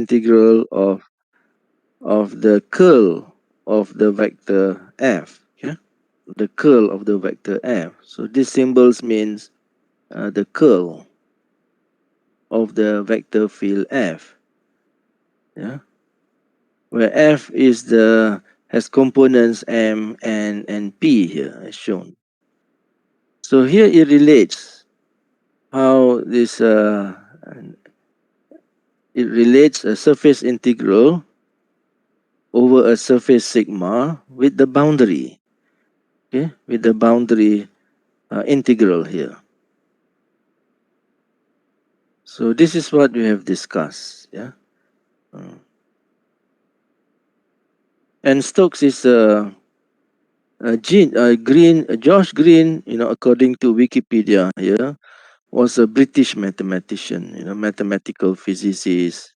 integral of the curl of the vector f. Yeah, the curl of the vector f. So these symbols means the curl of the vector field f. Yeah, where f is the has components m and p here as shown. So here it relates how this it relates a surface integral over a surface sigma with the boundary, okay, with the boundary integral here. So this is what we have discussed, yeah. And Stokes is Josh Green, according to Wikipedia here, was a British mathematician, mathematical physicist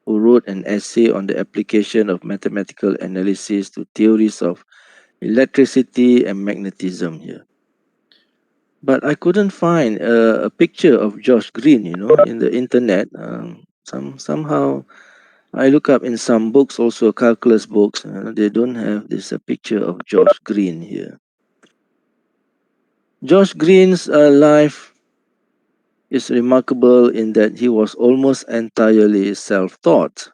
who wrote an essay on the application of mathematical analysis to theories of electricity and magnetism here. But I couldn't find a picture of Josh Green, in the internet. Somehow I look up in some books, also calculus books, they don't have this picture of Josh Green here. Josh Green's life is remarkable in that he was almost entirely self-taught.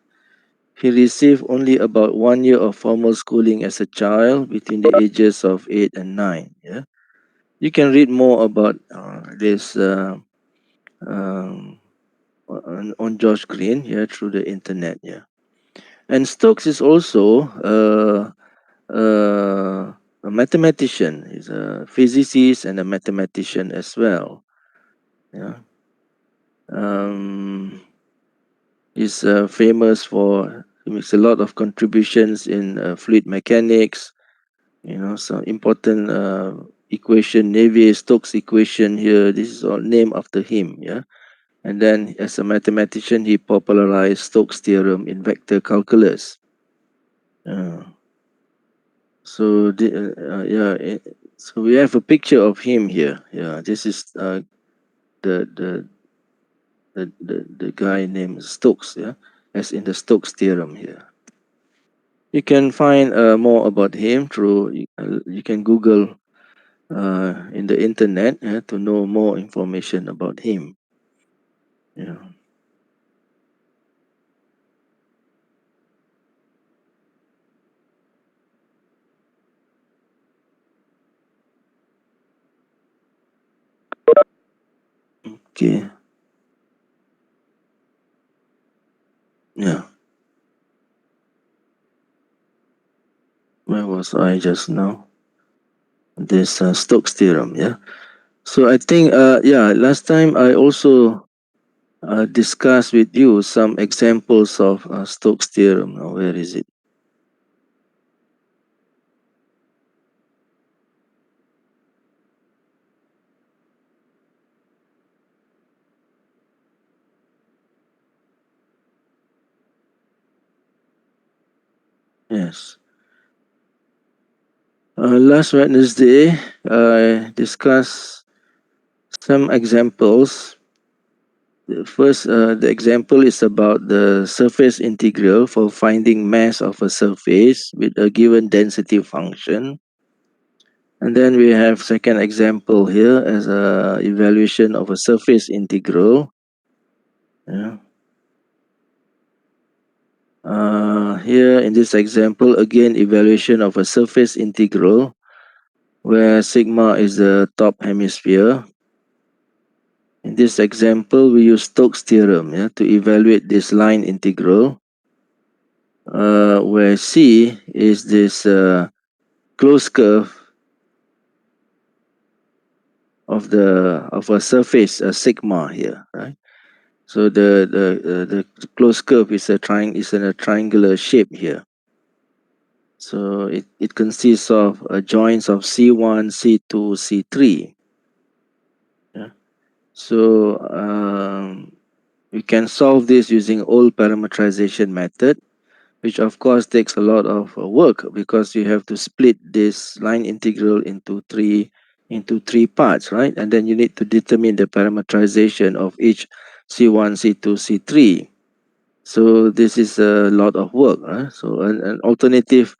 He received only about 1 year of formal schooling as a child between the ages of 8 and 9. Yeah, you can read more about this um, on Josh Green here through the internet. Yeah, and Stokes is also a mathematician. He's a physicist and a mathematician as well. Yeah. He's famous for, he makes a lot of contributions in fluid mechanics, some important equation, Navier-Stokes equation here. This is all named after him, yeah. And then as a mathematician, he popularized Stokes' theorem in vector calculus. So so we have a picture of him here. Yeah, this is the the the guy named Stokes. Yeah, as in the Stokes theorem here. You can find more about him through you can Google in the internet to know more information about him. Yeah. Okay. Yeah. Where was I just now? This Stokes theorem. Yeah. So I think last time I also discussed with you some examples of Stokes theorem. Now, where is it? Yes. Last Wednesday, I discussed some examples. The example is about the surface integral for finding mass of a surface with a given density function. And then we have second example here as a evaluation of a surface integral. Yeah. Here in this example, again, evaluation of a surface integral where sigma is the top hemisphere. In this example, we use Stokes' theorem to evaluate this line integral, where C is this closed curve of a surface, a sigma here, right? So the closed curve is in a triangular shape here. So it consists of joints of C1, C2, C3. Yeah. So we can solve this using old parametrization method, which of course takes a lot of work because you have to split this line integral into three parts, right? And then you need to determine the parametrization of each C1, C2, C3. So this is a lot of work. So an alternative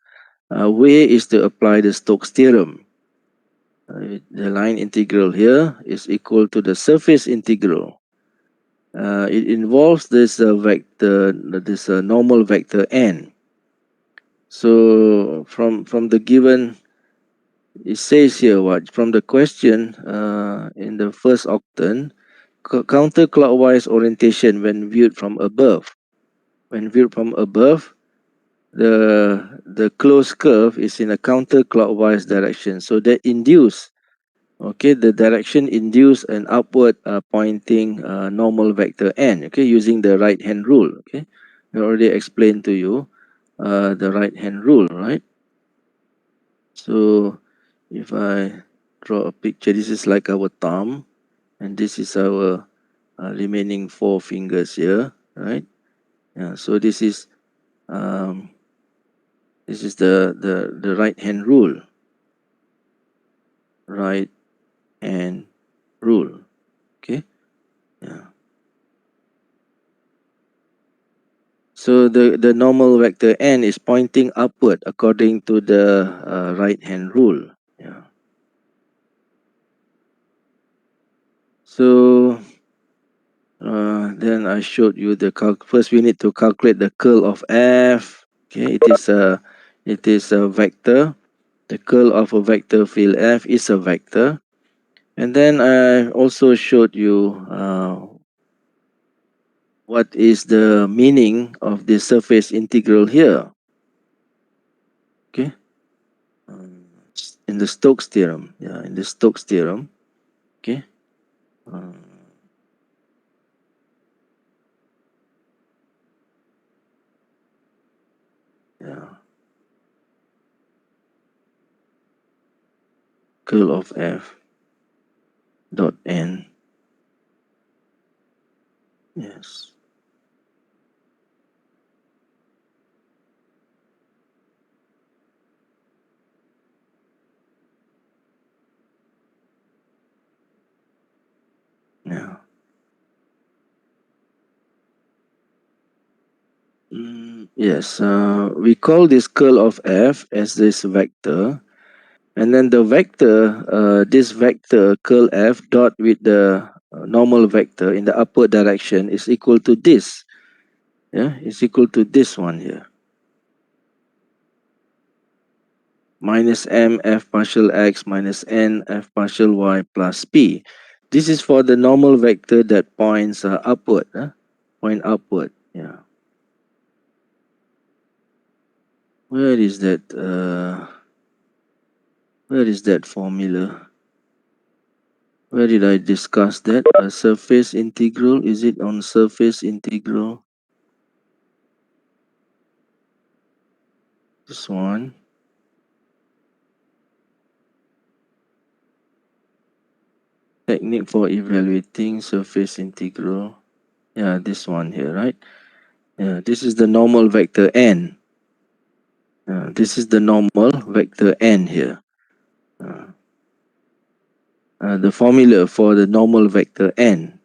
way is to apply the Stokes theorem. The line integral here is equal to the surface integral. It involves this vector, this normal vector n. So from the given, it says here what from the question in the first octant, counterclockwise orientation when viewed from above. When viewed from above, the closed curve is in a counterclockwise direction. So that induce, okay, the direction induce an upward pointing normal vector n, okay, using the right hand rule. Okay, I already explained to you the right hand rule, right? So if I draw a picture, this is like our thumb, and this is our remaining four fingers here, right? Yeah, so this is the right hand rule, right hand rule. Okay, yeah. So the normal vector n is pointing upward according to the right hand rule. Yeah. So then I showed you the first we need to calculate the curl of f. Okay, it is a vector. The curl of a vector field f is a vector. And then I also showed you what is the meaning of the surface integral here. Okay, in the Stokes theorem. Yeah, in the Stokes theorem. Okay. Um, yeah, curl of f dot n. Yes. Yeah. Yes. We call this curl of f as this vector, and then the vector, this vector curl f dot with the normal vector in the upward direction is equal to this. Yeah, it's equal to this one here. Minus m f partial x minus n f partial y plus p. This is for the normal vector that points upward. Point upward. Yeah. Where is that? Where is that formula? Where did I discuss that? A surface integral? Is it on surface integral? This one. Technique for evaluating surface integral. Yeah, this one here, right? Yeah, this is the normal vector n. This is the normal vector n here. Uh, the formula for the normal vector n.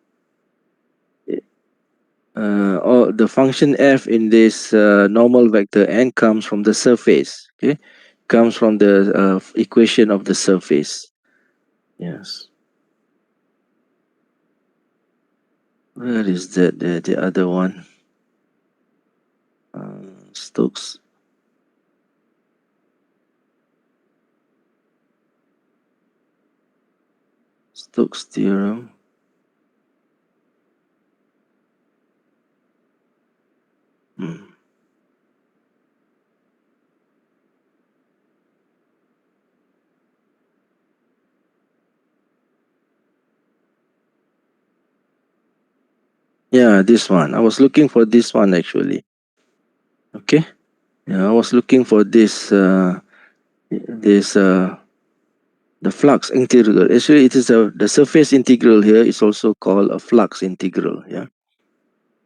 Or the function f in this normal vector n comes from the surface. Okay, comes from the equation of the surface. Yes. Where is that? The other one. Stokes. Stokes theorem. Hmm. Yeah, this one. I was looking for this one actually. Okay. Yeah, I was looking for this. This the flux integral. Actually, it is the surface integral here is also called a flux integral. Yeah.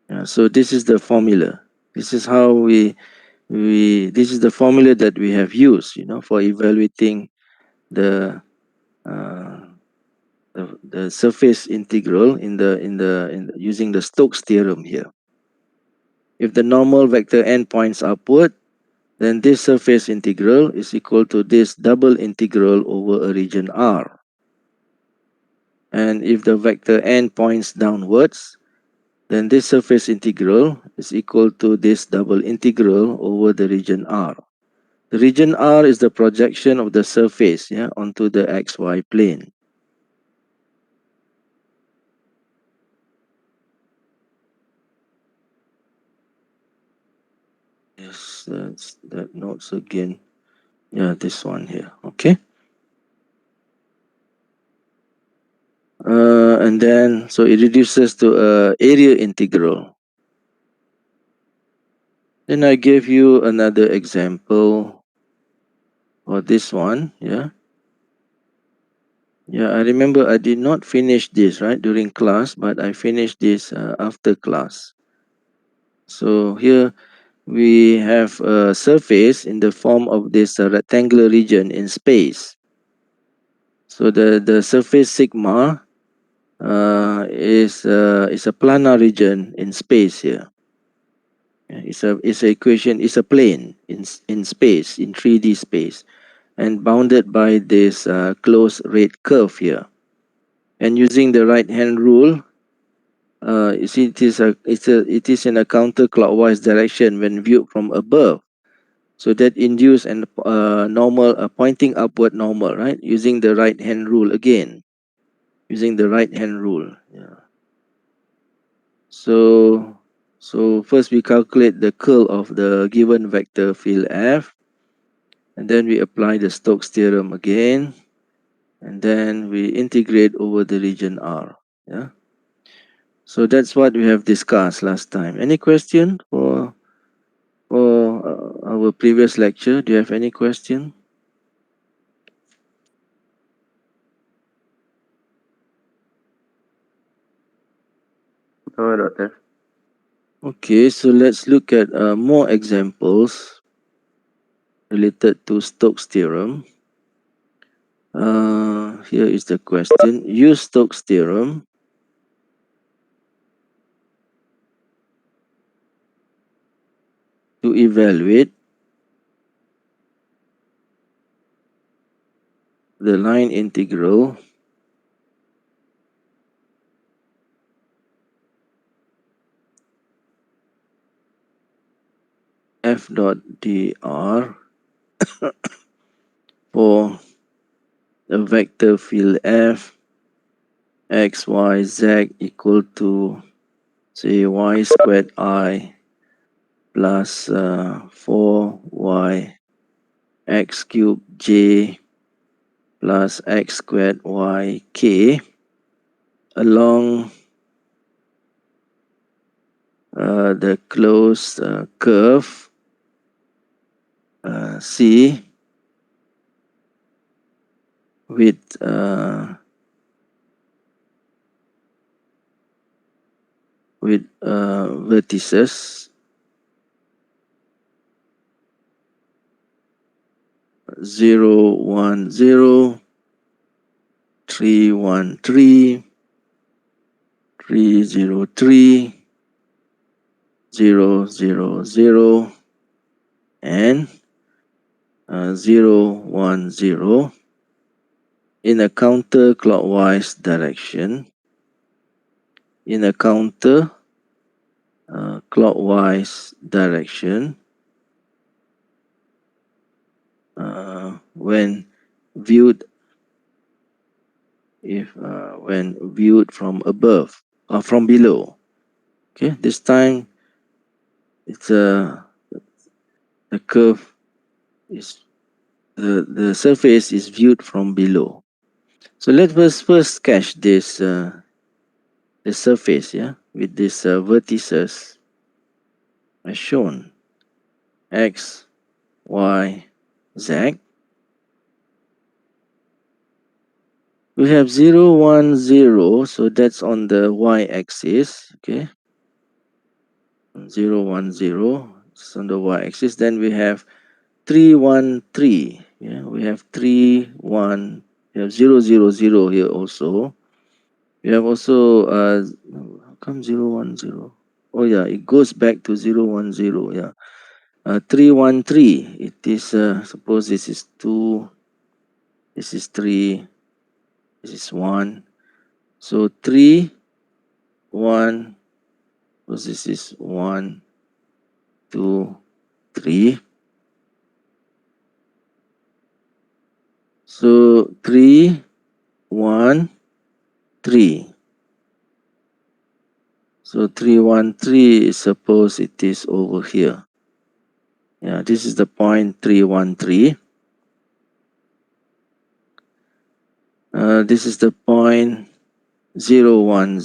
Yeah. So this is the formula. This is how this is the formula that we have used. For evaluating the uh, the surface integral in the using the Stokes theorem here. If the normal vector n points upward, then this surface integral is equal to this double integral over a region R. And if the vector n points downwards, then this surface integral is equal to this double integral over the region R. The region R is the projection of the surface, yeah, onto the xy plane. Yes, that notes again. Yeah, this one here. Okay. And then, so it reduces to a area integral. Then I gave you another example for this one. Yeah. Yeah, I remember I did not finish this, right, during class, but I finished this after class. So here we have a surface in the form of this rectangular region in space. So the surface sigma is a planar region in space here. It's a equation. It's a plane in space, in 3D space, and bounded by this closed rate curve here. And using the right hand rule, you see it is in a counterclockwise direction when viewed from above. So that induce an normal pointing upward normal, right? Using the right hand rule again. Using the right hand rule. Yeah. So first we calculate the curl of the given vector field F, and then we apply the Stokes theorem again, and then we integrate over the region R. Yeah. So that's what we have discussed last time. Any question for our previous lecture? Do you have any question? No, Doctor. Okay, so let's look at more examples related to Stokes theorem. Here is the question. Use Stokes theorem to evaluate the line integral f dot dr for the vector field f x, y, z equal to, say, y squared I plus 4y x cubed j plus x squared y k along the closed curve C with vertices 0, 1, 0, 3, 1, 3, 3, 0, 3, 0, 0, 0, and 0, 1, 0 in a counterclockwise direction. In a clockwise direction when viewed when viewed from above or from below. Okay, this time it's the curve is the surface is viewed from below. So let us first sketch this the surface, yeah, with these vertices as shown, x, y, z. We have 0, 1, 0, so that's on the y-axis, okay. 0, 1, 0, it's on the y-axis. Then we have 3, 1, 3. Yeah, we have 3, 1. We have 0, 0, 0 here also. We have also how come 0, 1, 0? Oh yeah, it goes back to 010. Yeah. 313. It is suppose this is 2, this is 3, this is 1. So 3, 1. Suppose this is 1, 2, 3. So 3, 1, 3. So 313 is suppose it is over here. Yeah, this is the point 313. This is the point 010.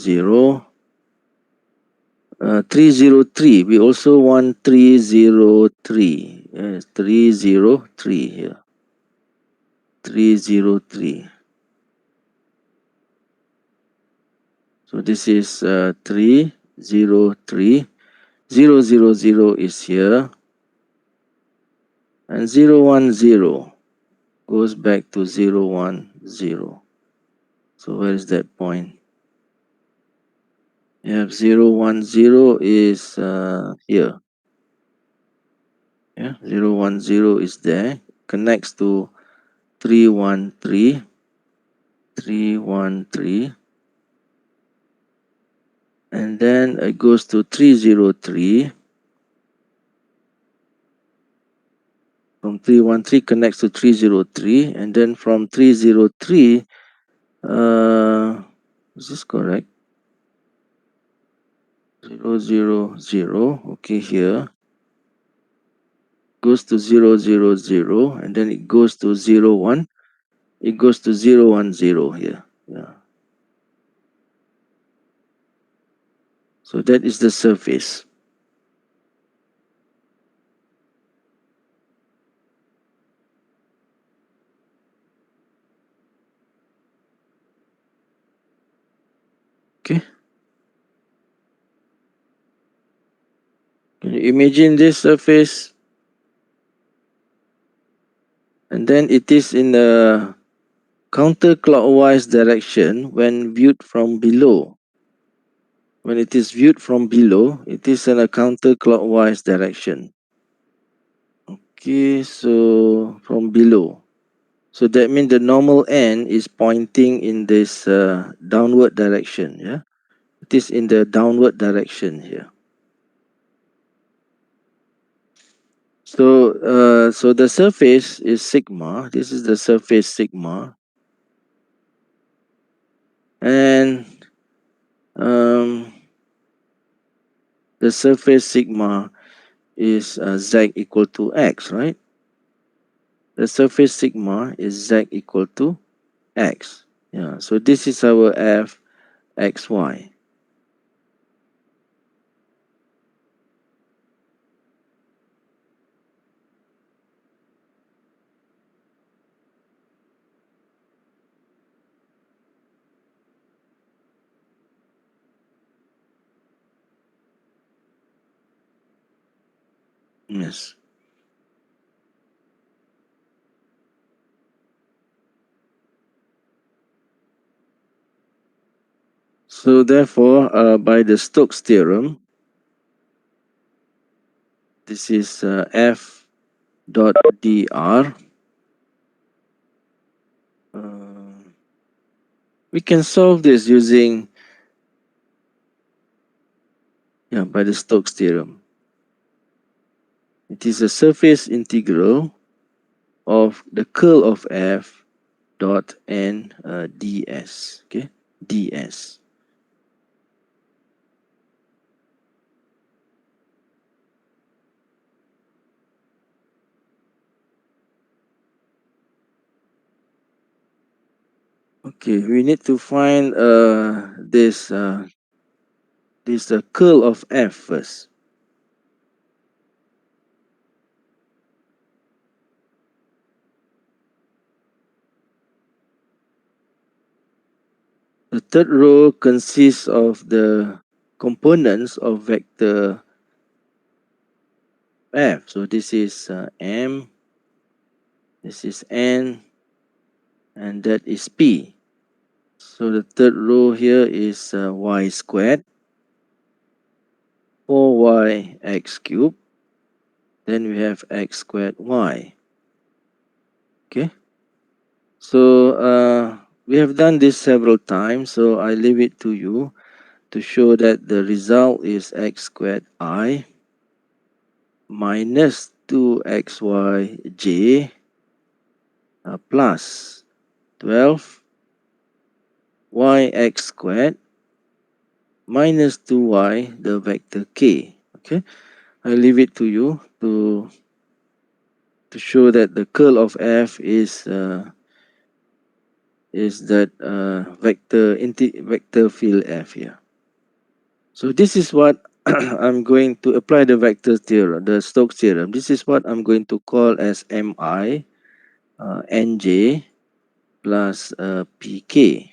303. We also want 303. Yes, 303 here. 303. So this is 303. 000 is here. And 010 goes back to 010. So where is that point? You have 010 is here. Yeah, 010 is there. Connects to 313. 313. And then it goes to 303. From 313 connects to 303. And then from 303, is this correct? 000. Okay, here. Goes to 000. And then it goes to 01. It goes to 010 here. Yeah. So that is the surface. Okay. Can you imagine this surface? And then it is in the counterclockwise direction when viewed from below. When it is viewed from below, it is in a counterclockwise direction. Okay, so from below. So that means the normal end is pointing in this downward direction. Yeah, it is in the downward direction here. So the surface is sigma. This is the surface sigma, and the surface sigma is z equal to x, right? The surface sigma is z equal to x. Yeah, so this is our f xy. Yes. So therefore, by the Stokes theorem, this is f dot dr. We can solve this using, yeah, by the Stokes theorem. It is a surface integral of the curl of f dot n ds. Okay, ds. Okay, we need to find this curl of f first. The third row consists of the components of vector f. So this is m, this is n, and that is p. So the third row here is y squared. 4y x cubed. Then we have x squared y. Okay. So we have done this several times, so I leave it to you to show that the result is x squared I minus 2xyj plus 12yx squared minus 2y, the vector k. Okay, I leave it to you to show that the curl of f is that vector field f here. So this is what I'm going to apply the vector theorem, the Stokes theorem. This is what I'm going to call as mi nj plus pk.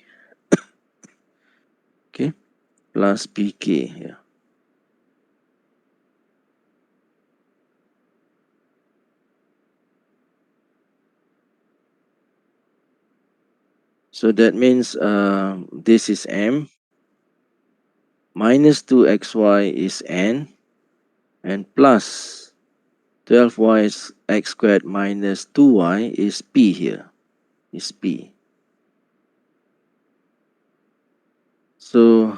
Okay, plus pk here. So that means this is m, minus 2xy is n, and plus 12y x squared minus 2y is p here, is p. So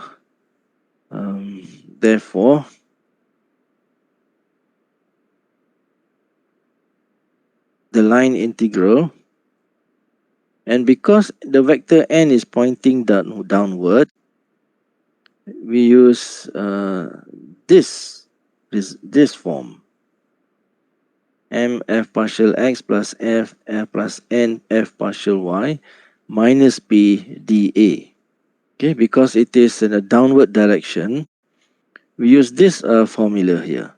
therefore, the line integral, and because the vector n is pointing downward, we use this form, m f partial x plus f plus n f partial y minus p dA. Okay, because it is in a downward direction, we use this formula here.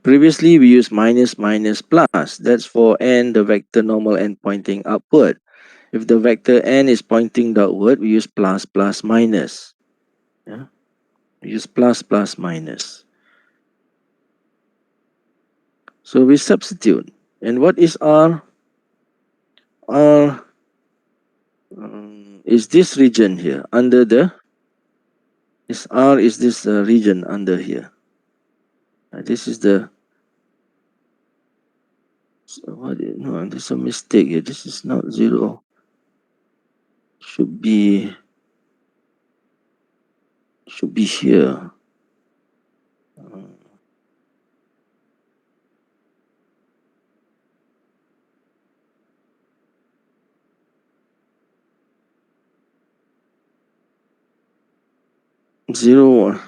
Previously, we used minus minus plus. That's for n, the vector normal n pointing upward. If the vector n is pointing downward, we use plus plus minus. Yeah, we use plus plus minus. So we substitute. And what is R? R is this region here under the. R is this region under here. This is the. What? No, there's a mistake here. This is not 0. Should be here. 0.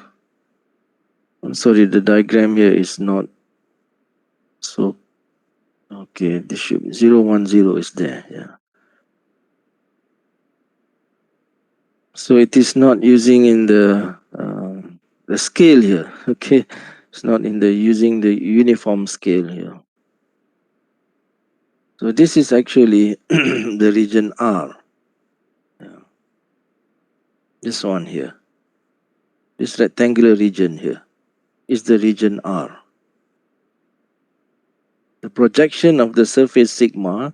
I'm sorry, the diagram here is not so. Okay, this should be 0, 1, 0 is there. Yeah. So it is not using in the scale here. Okay, it's not in the using the uniform scale here. So this is actually the region R. Yeah. This one here, this rectangular region here, is the region R. The projection of the surface sigma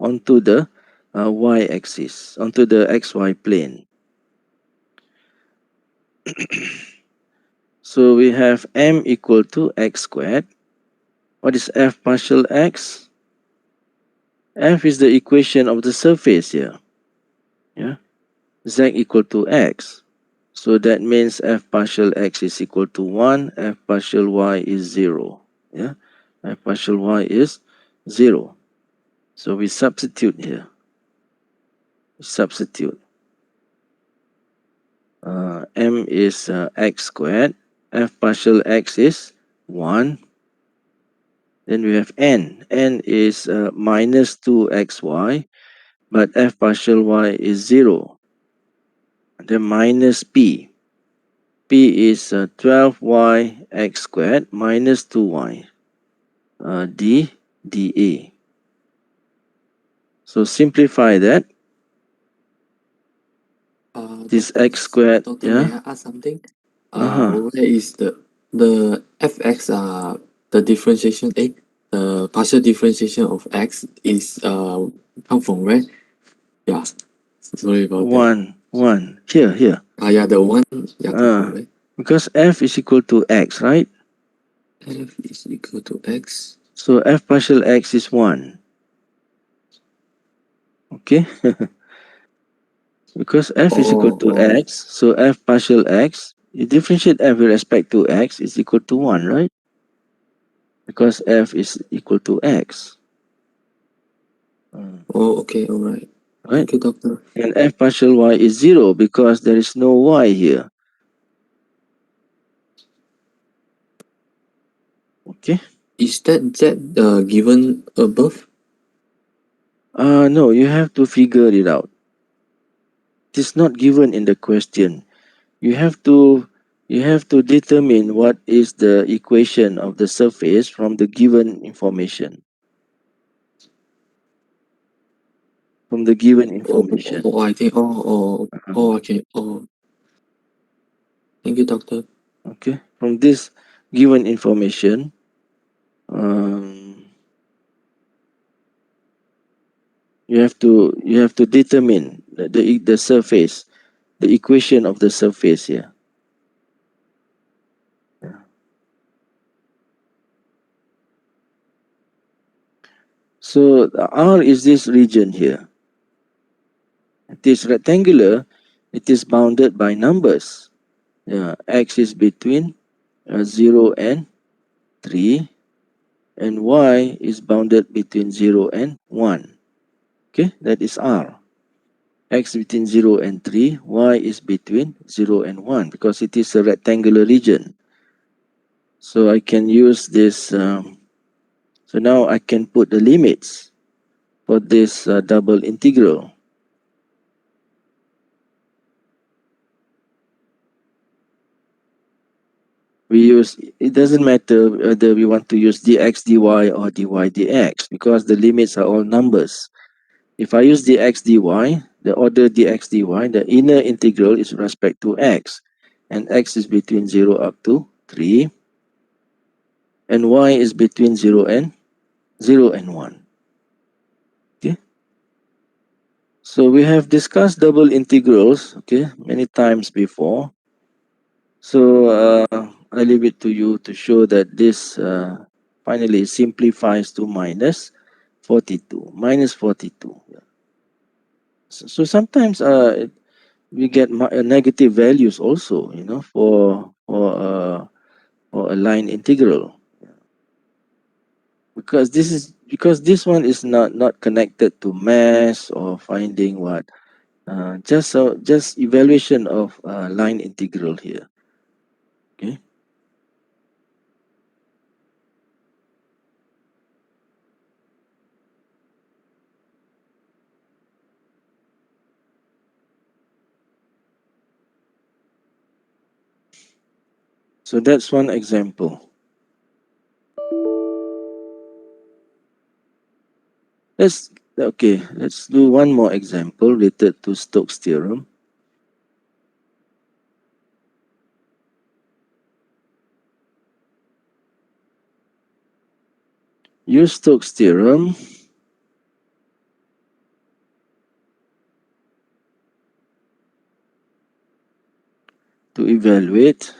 onto the y-axis, onto the xy plane. So we have m equal to x squared. What is f partial x? F is the equation of the surface here. Yeah, z equal to x. So that means f partial x is equal to 1, f partial y is 0. Yeah, f partial y is 0. So we substitute here. Substitute. M is x squared. F partial x is 1. Then we have n. N is minus 2xy, but f partial y is 0. Then minus p. P is 12y x squared minus 2y dA. So simplify that. This x squared. Doctor, Yeah. may I ask something? Uh-huh. Where is the fx the differentiation the partial differentiation of x is come from where? Yeah, sorry about that. 1. Here. Yeah, the one. Yeah, come from where? Because f is equal to x, right? F is equal to x. So f partial x is 1. Okay? Because f is equal to Oh, x, so f partial x, you differentiate f with respect to x is equal to 1, right? Because f is equal to x. okay, alright. Right? Thank you, doctor. And f partial y is 0 because there is no y here. Okay? Is that z given above? No, you have to figure it out. It is not given in the question. You have to determine what is the equation of the surface from the given information. From the given information. I think. Uh-huh. Okay. Thank you, doctor. Okay. From this given information, you have to determine the surface, the equation of the surface here. Yeah. So R is this region here. It is rectangular. It is bounded by numbers. Yeah, x is between 0 and 3, and y is bounded between 0 and 1. Okay, that is R. X between 0 and 3, y is between 0 and 1 because it is a rectangular region. So I can use this. So now I can put the limits for this double integral. It doesn't matter whether we want to use dx dy or dy dx because the limits are all numbers. If I use dx dy, the order dx dy, the inner integral is with respect to x, and x is between 0 up to 3, and y is between 0 and 1. Okay, so we have discussed double integrals, okay, many times before. So I leave it to you to show that this finally simplifies to minus 42. Minus 42. Yeah. So sometimes we get negative values also, for a line integral, because this one is not connected to mass or finding what, just evaluation of line integral here. Okay. So that's one example. Let's do one more example related to Stokes theorem. Use Stokes theorem to evaluate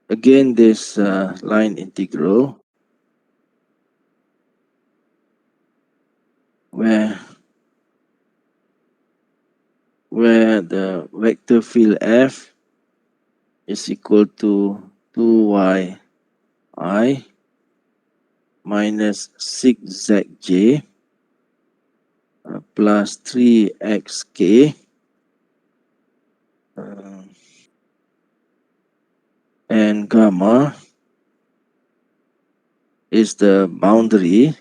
again this line integral where the vector field f is equal to 2yi minus 6zj plus 3xk and gamma is the boundary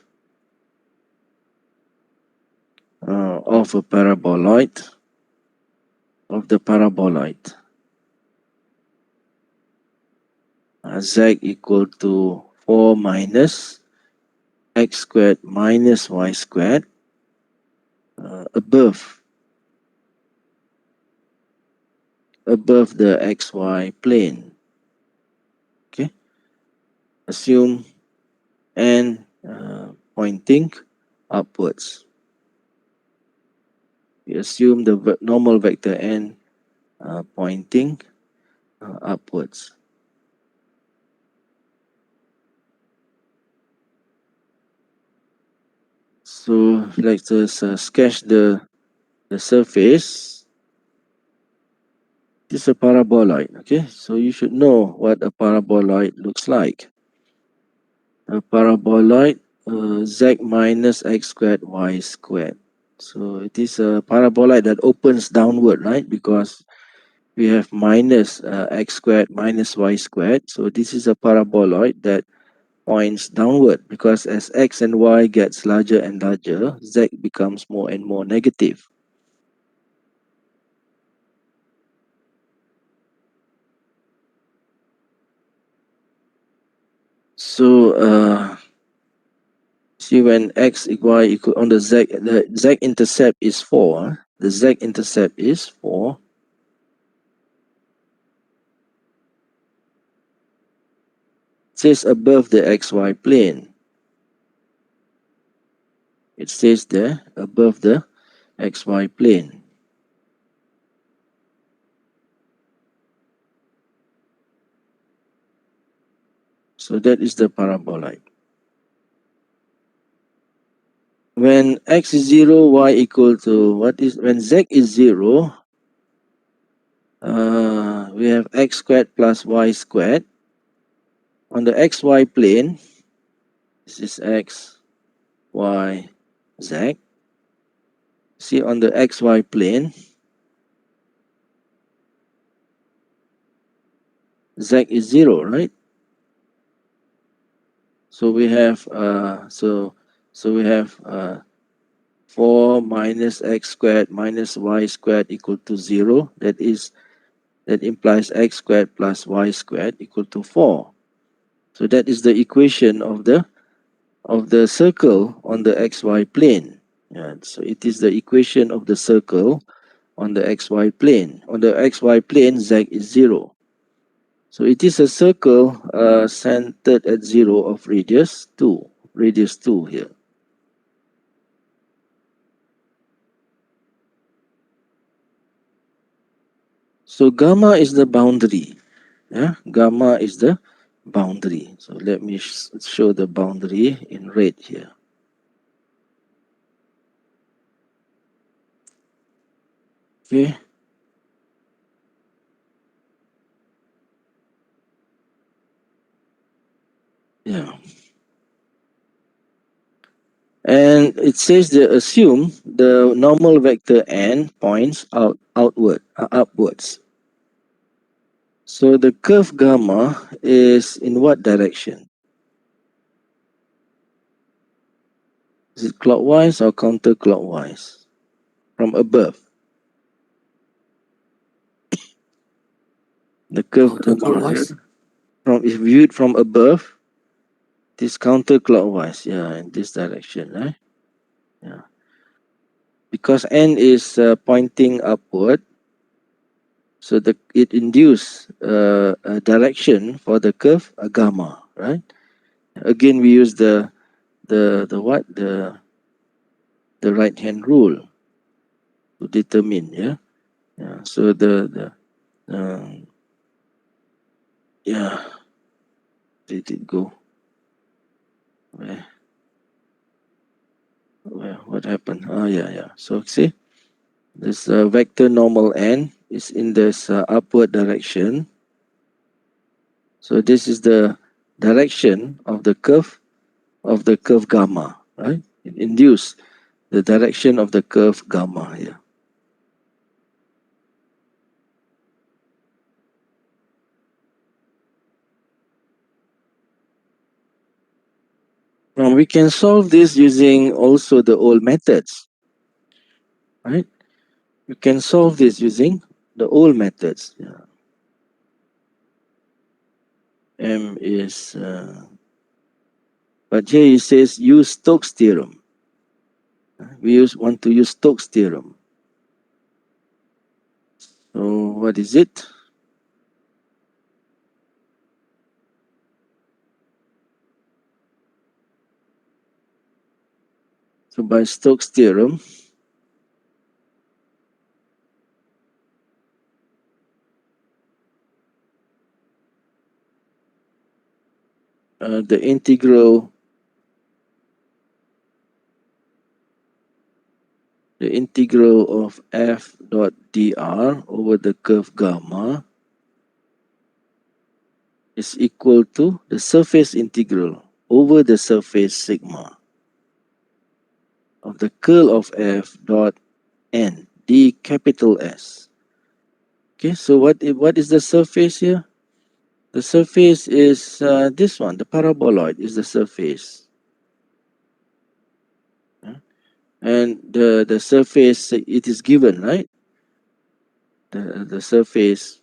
of a paraboloid, of the paraboloid. Z equal to 4 minus x squared minus y squared above the xy plane. Okay, assume n pointing upwards. We assume the normal vector n pointing upwards. So let's just sketch the surface. This is a paraboloid. Okay, so you should know what a paraboloid looks like. A paraboloid, z minus x squared y squared. So it is a paraboloid that opens downward, right? Because we have minus x squared minus y squared. So this is a paraboloid that points downward, because as x and y gets larger and larger, z becomes more and more negative. So see, when x y equal on the z intercept is 4. The z intercept is 4. It says above the xy plane. It says there above the xy plane. So that is the paraboloid. When x is 0, y equal to what is, when z is 0, we have x squared plus y squared. On the xy plane, this is x, y, z. See, on the xy plane, z is 0, right? So we have we have 4 minus x squared minus y squared equal to 0. That implies x squared plus y squared equal to 4. So that is the equation of the circle on the xy plane. Yeah, so it is the equation of the circle on the xy plane. On the xy plane, z is 0. So it is a circle centered at 0 of radius 2. Radius 2 here. So gamma is the boundary. Yeah, gamma is the boundary. So let me show the boundary in red here. Okay. Yeah. And it says that assume the normal vector n points upwards. So the curve gamma is in what direction? Is it clockwise or counterclockwise? From above. The curve Counterclockwise. from, if viewed from above, it is counterclockwise. Yeah, in this direction, right? Yeah. Because n is pointing upward, so it induces a direction for the curve gamma, right? Again, we use the what, the right hand rule to determine. Yeah. So yeah, did it go where what happened? Oh yeah. So see, this vector normal n is in this upward direction. So this is the direction of the curve gamma, right? It induces the direction of the curve gamma here. Now we can solve this using also the old methods, right? You can solve this using the old methods. Yeah. M is, but here it says use Stokes theorem. We want to use Stokes theorem. So what is it? So by Stokes theorem, the integral of f dot dr over the curve gamma is equal to the surface integral over the surface sigma of the curl of f dot n d capital S. Okay, so what is the surface here? The surface is this one, the paraboloid is the surface. And the surface, it is given, right? The surface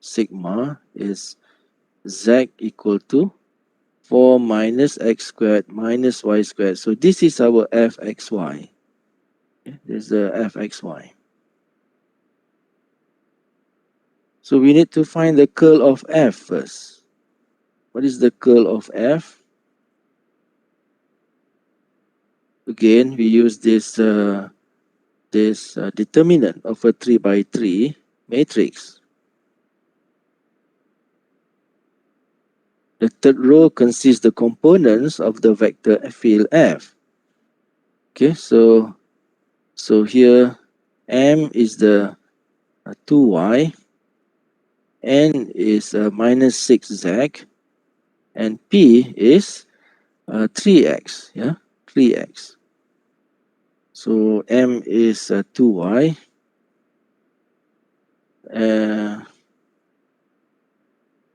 sigma is z equal to 4 minus x squared minus y squared. So this is our fxy. Okay, this is the fxy. So we need to find the curl of f first. What is the curl of f? Again, we use this determinant of a 3 by 3 matrix. The third row consists the components of the vector field f. Okay, so here m is the 2y, n is minus 6z, and p is 3x. Yeah, 3x. So m is 2y.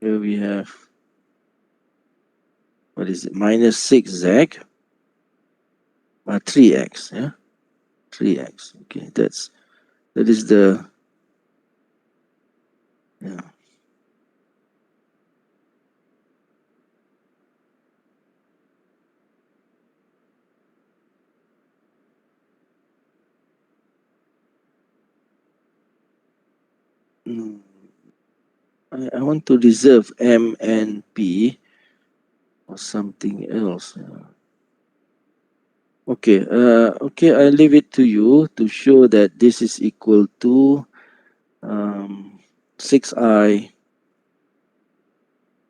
Here we have, what is it, minus 6z, 3x. Yeah, 3x. Okay, that is the, yeah. Mm, I want to reserve m and p or something else. Okay, okay, I leave it to you to show that this is equal to 6i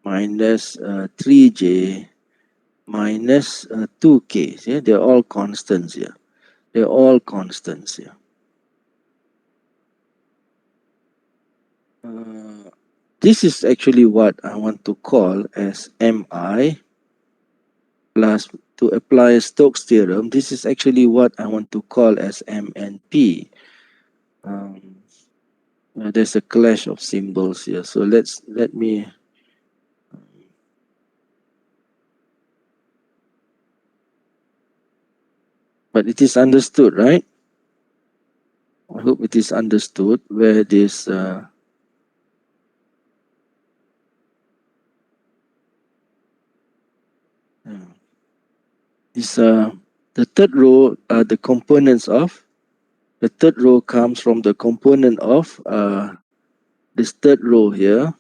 minus 3j minus 2k. Yeah, they're all constants here. They're all constants here. This is actually what I want to call as mi plus, to apply Stokes theorem, this is actually what I want to call as m and p. There's a clash of symbols here, so let me, but it is understood, right? I hope it is understood where this the third row are the components of, the third row comes from the component of this third row here.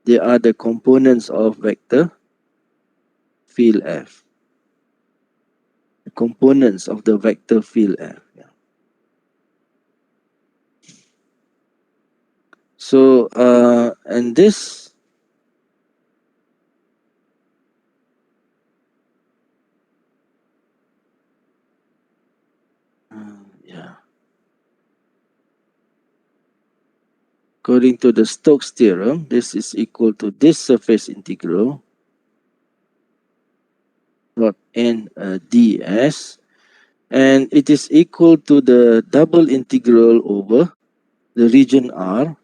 They are the components of vector field f. The components of the vector field f. Yeah. So and this yeah. According to the Stokes theorem, this is equal to this surface integral dot n ds, and it is equal to the double integral over the region R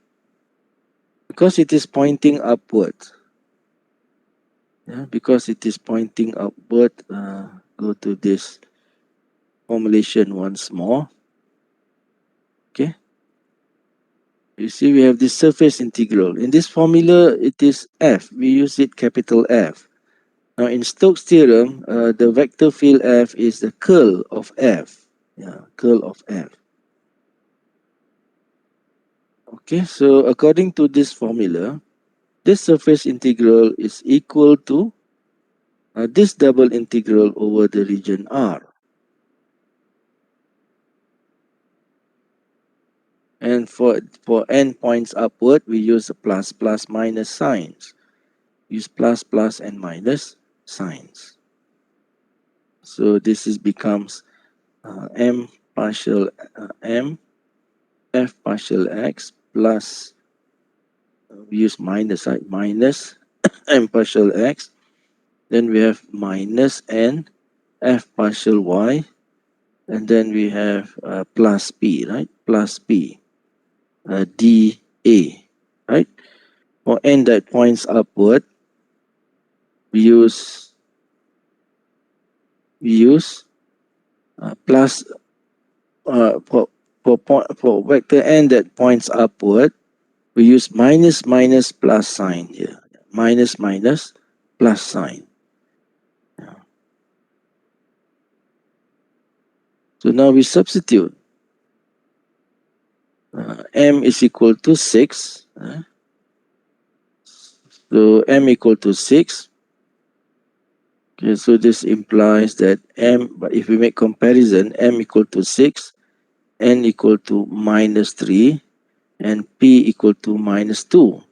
because it is pointing upward. Yeah, because it is pointing upward, go to this formulation once more. Okay. You see, we have this surface integral. In this formula, it is f. We use it capital F. Now, in Stokes' theorem, the vector field f is the curl of f. Yeah, curl of f. Okay, so according to this formula, this surface integral is equal to this double integral over the region R. And for n points upward, we use the plus minus signs. use plus, plus, and minus signs. So this is becomes m partial m f partial x plus, we use minus, right? Minus m partial x. Then we have minus n f partial y, and then we have plus p, right? Plus p dA, right? For n that points upward, we use plus for vector n that points upward, we use minus minus plus sign here. Minus minus plus sign. So now we substitute. M is equal to 6. So m equal to 6. Okay, so this implies that m, but if we make comparison, m equal to 6, n equal to minus 3, and p equal to minus 2.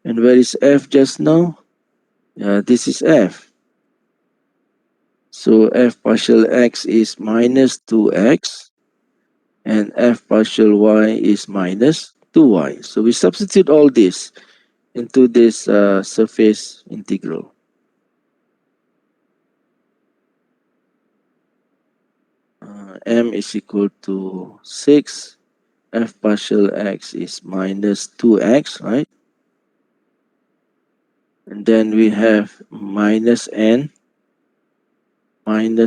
And where is f just now? This is f. So f partial x is minus 2x, and f partial y is minus 2y. So we substitute all this into this surface integral. M is equal to 6, f partial x is minus 2x, right? And then we have minus n, n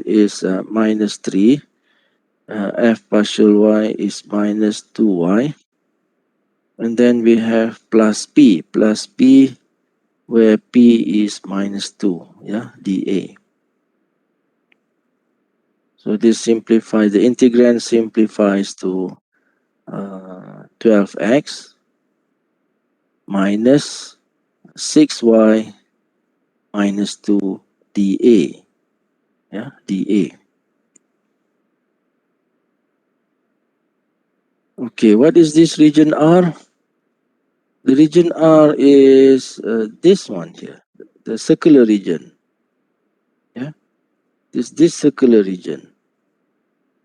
is minus 3, f partial y is minus 2y. And then we have plus p where p is minus 2, yeah, dA. So this simplifies, the integrand simplifies to 12x minus 6y minus 2 dA, yeah, dA. Okay, what is this region R? The region R is this one here, the circular region. Yeah, this circular region.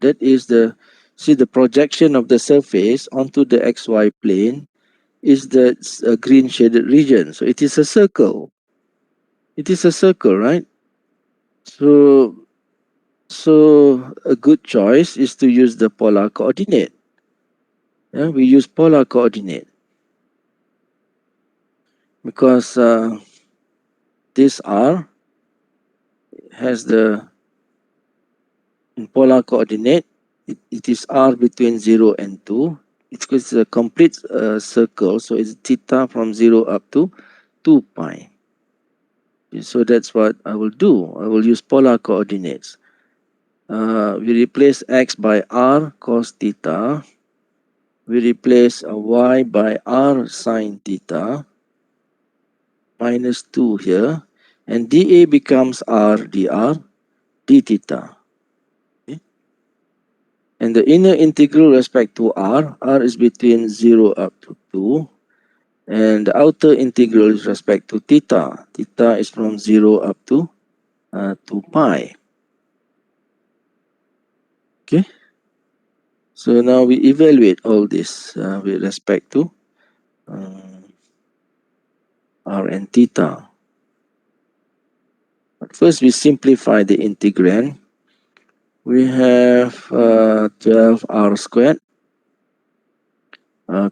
That is the, see, the projection of the surface onto the xy plane is the green shaded region. So it is a circle. It is a circle, right? So a good choice is to use the polar coordinate. Yeah, we use polar coordinate because this R has the, in polar coordinate, it is R between 0 and 2. It's a complete circle, so it's theta from 0 up to 2 pi. So that's what I will do. I will use polar coordinates. We replace x by r cos theta. We replace y by r sine theta minus 2 here. And dA becomes r dr d theta. Okay. And the inner integral respect to r is between 0 up to 2. And the outer integral is respect to theta. Theta is from 0 up to 2 pi. Okay. So now we evaluate all this with respect to r and theta. But first we simplify the integrand. We have 12r squared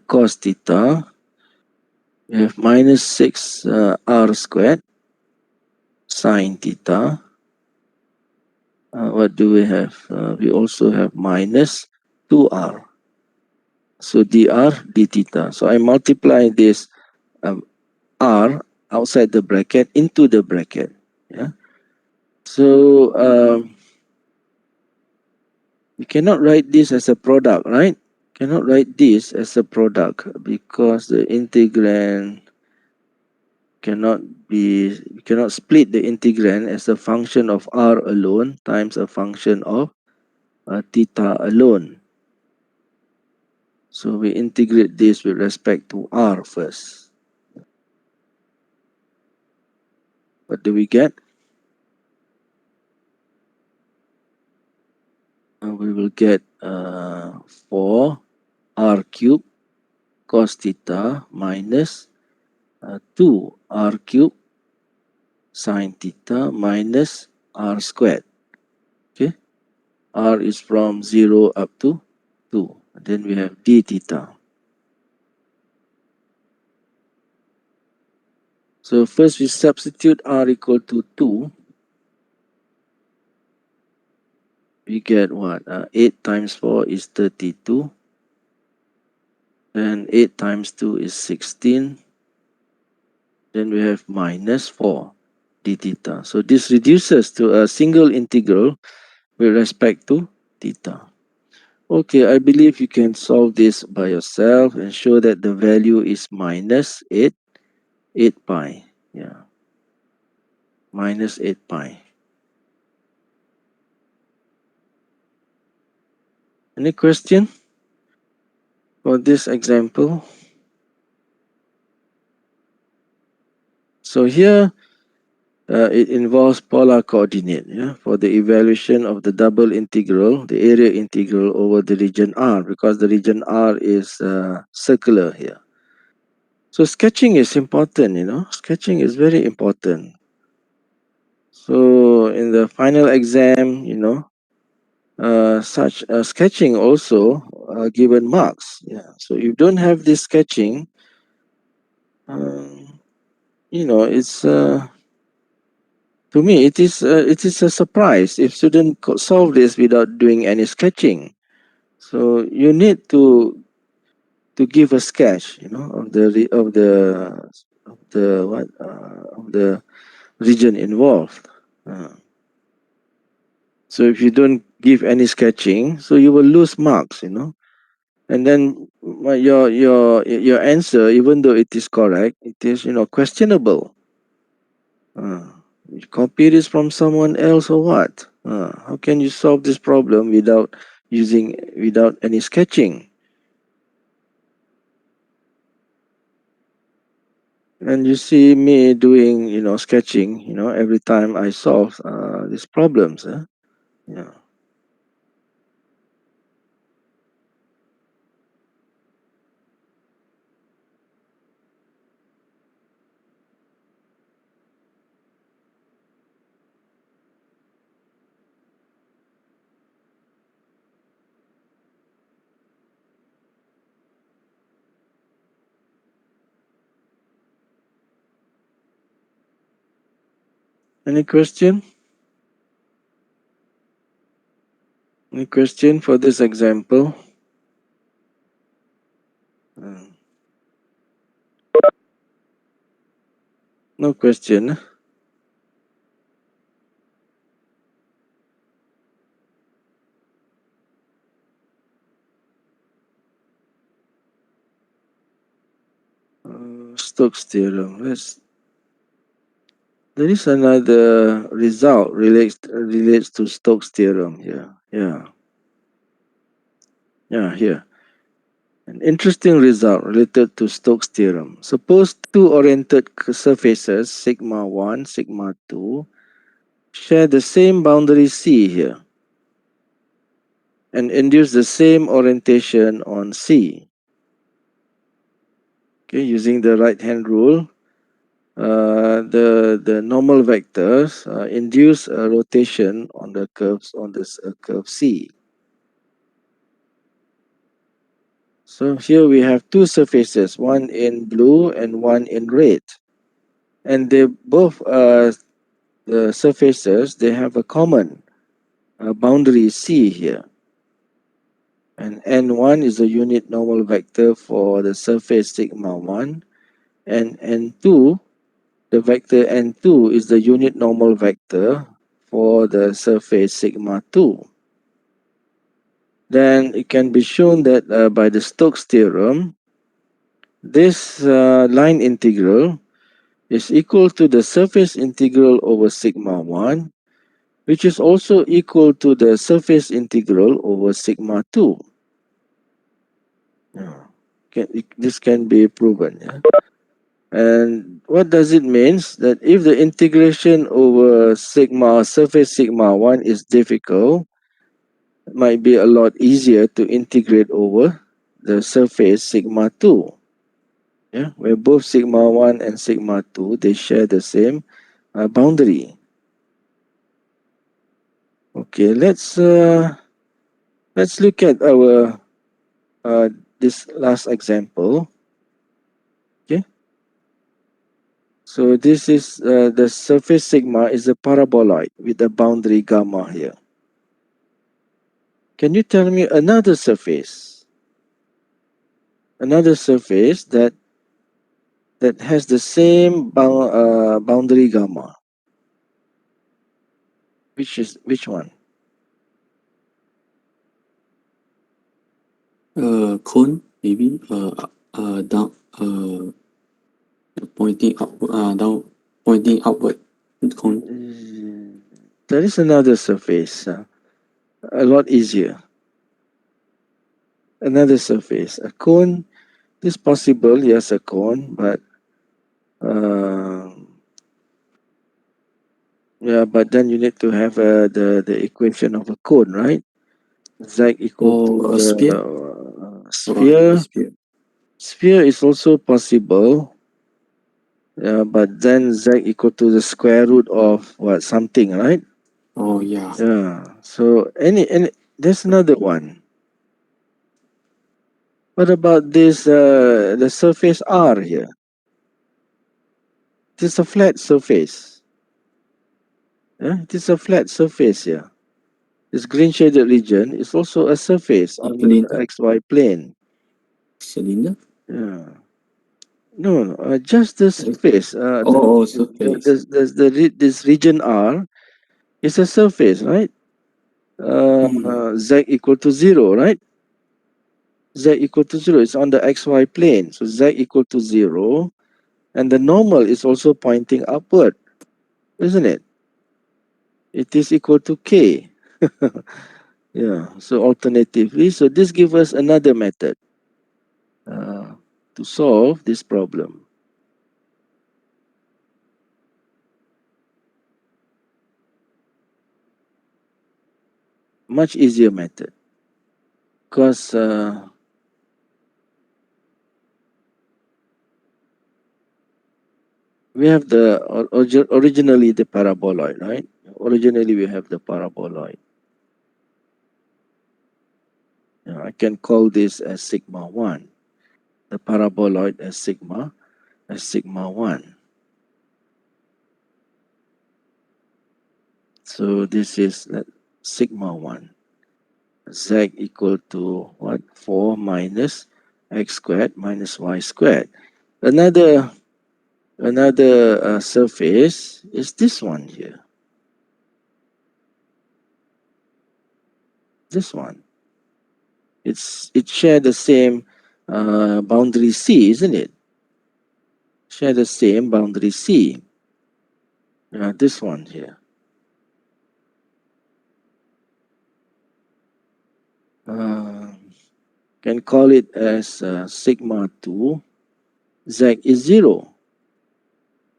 cos theta. We have minus 6 r squared sine theta. What do we have? We also have minus 2r. So dr d theta. So I multiply this r outside the bracket into the bracket. Yeah. So we cannot write this as a product, right? Cannot write this as a product because the integrand cannot be, we cannot split the integrand as a function of r alone times a function of theta alone. So we integrate this with respect to r first. what do we get? We will get 4 r cube cos theta minus 2 r cube sine theta minus r squared. Okay, r is from 0 up to 2. Then we have d theta. So first we substitute r equal to 2. We get what? 8 times 4 is 32. Then 8 times 2 is 16. Then we have minus 4 d theta. So this reduces to a single integral with respect to theta. Okay, I believe you can solve this by yourself and show that the value is minus 8 pi. Yeah, minus 8 pi. Any question for this example? So here it involves polar coordinate. Yeah, for the evaluation of the double integral, the area integral over the region R, because the region R is circular here. So sketching is important, you know. Sketching is very important. So in the final exam, you know, such sketching also given marks. Yeah. So if you don't have this sketching, you know, it's to me it is a surprise if students solve this without doing any sketching. So you need to give a sketch, you know, of the region involved. So if you don't give any sketching, so you will lose marks, you know. And then your answer, even though it is correct, it is, you know, questionable. You copy this from someone else or what? How can you solve this problem without any sketching? And you see me doing, you know, sketching, you know, every time I solve these problems. Yeah. Any question? Any question for this example? No question. Stokes theorem. There is another result relates to Stokes theorem here. Yeah, here. An interesting result related to Stokes theorem. Suppose two oriented surfaces, sigma 1, sigma 2, share the same boundary C here and induce the same orientation on C. Okay, using the right hand rule, the normal vectors induce a rotation on the curves on this curve C. So here we have two surfaces, one in blue and one in red, and they both the surfaces, they have a common boundary C here, and N1 is a unit normal vector for the surface sigma 1, and N2, the vector N2 is the unit normal vector for the surface sigma 2. Then it can be shown that by the Stokes theorem, this line integral is equal to the surface integral over sigma 1, which is also equal to the surface integral over sigma 2. This can be proven. Yeah? And what does it mean? That if the integration over sigma, surface sigma 1 is difficult, it might be a lot easier to integrate over the surface sigma 2. Yeah, where both sigma 1 and sigma 2, they share the same boundary. Okay, let's look at our this last example. Okay, so this is the surface sigma is a paraboloid with a boundary gamma here. Can you tell me another surface that has the same boundary gamma? Which one? Cone maybe down pointing up down pointing upward cone. There is another surface, a lot easier. Another surface, a cone. It's possible, yes, a cone, but yeah, but then you need to have the equation of a cone, right? Z equal to Or a the sphere or a sphere. sphere. Sphere is also possible, but then Z equal to the square root of what, something, right? Oh yeah. Yeah. So any there's another one. What about this the surface R here? It is a flat surface. Yeah, it is a flat surface here. This green shaded region is also a surface on the Cylinder. XY plane. Cylinder. Yeah. No, just the surface. Surface. This region R is a surface, right? Z equal to 0, right? Z equal to 0 is on the XY plane. So Z equal to 0. And the normal is also pointing upward, isn't it? It is equal to K. Yeah. So alternatively, so this gives us another method to solve this problem. Much easier method. Because we have the originally the paraboloid, right? Originally we have the paraboloid. I can call this as sigma 1. The paraboloid as sigma 1. So this is sigma 1. Z equal to what? 4 minus x squared minus y squared. Another surface is this one here. This one. It share the same boundary C, isn't it? Share the same boundary C. This one here. Can call it as sigma 2. Z is 0.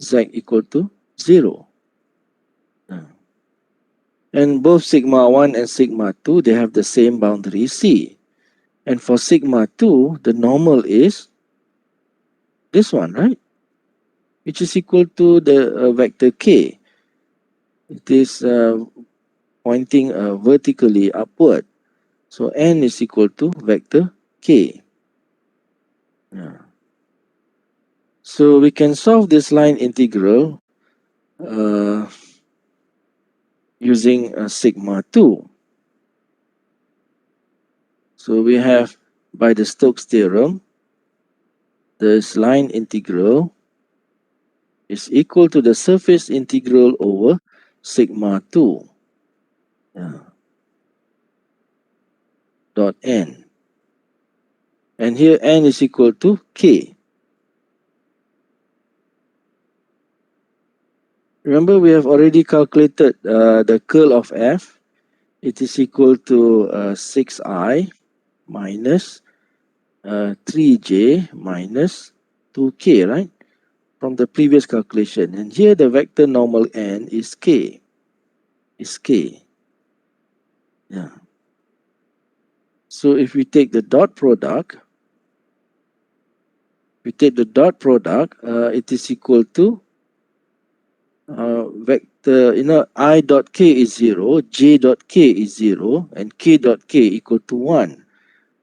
Z equal to 0. And both sigma 1 and sigma 2, they have the same boundary C. And for sigma 2, the normal is this one, right? Which is equal to the vector K. It is pointing vertically upward. So n is equal to vector K. Yeah. So we can solve this line integral using sigma 2. So we have, by the Stokes theorem, this line integral is equal to the surface integral over sigma 2 dot n. And here n is equal to k. Remember, we have already calculated the curl of f. It is equal to 6i minus 3j minus 2k, right? from the previous calculation. And here the vector normal n is k. Yeah. So if we take the dot product, it is equal to vector, I dot k is 0, j dot k is 0, and k dot k equal to 1.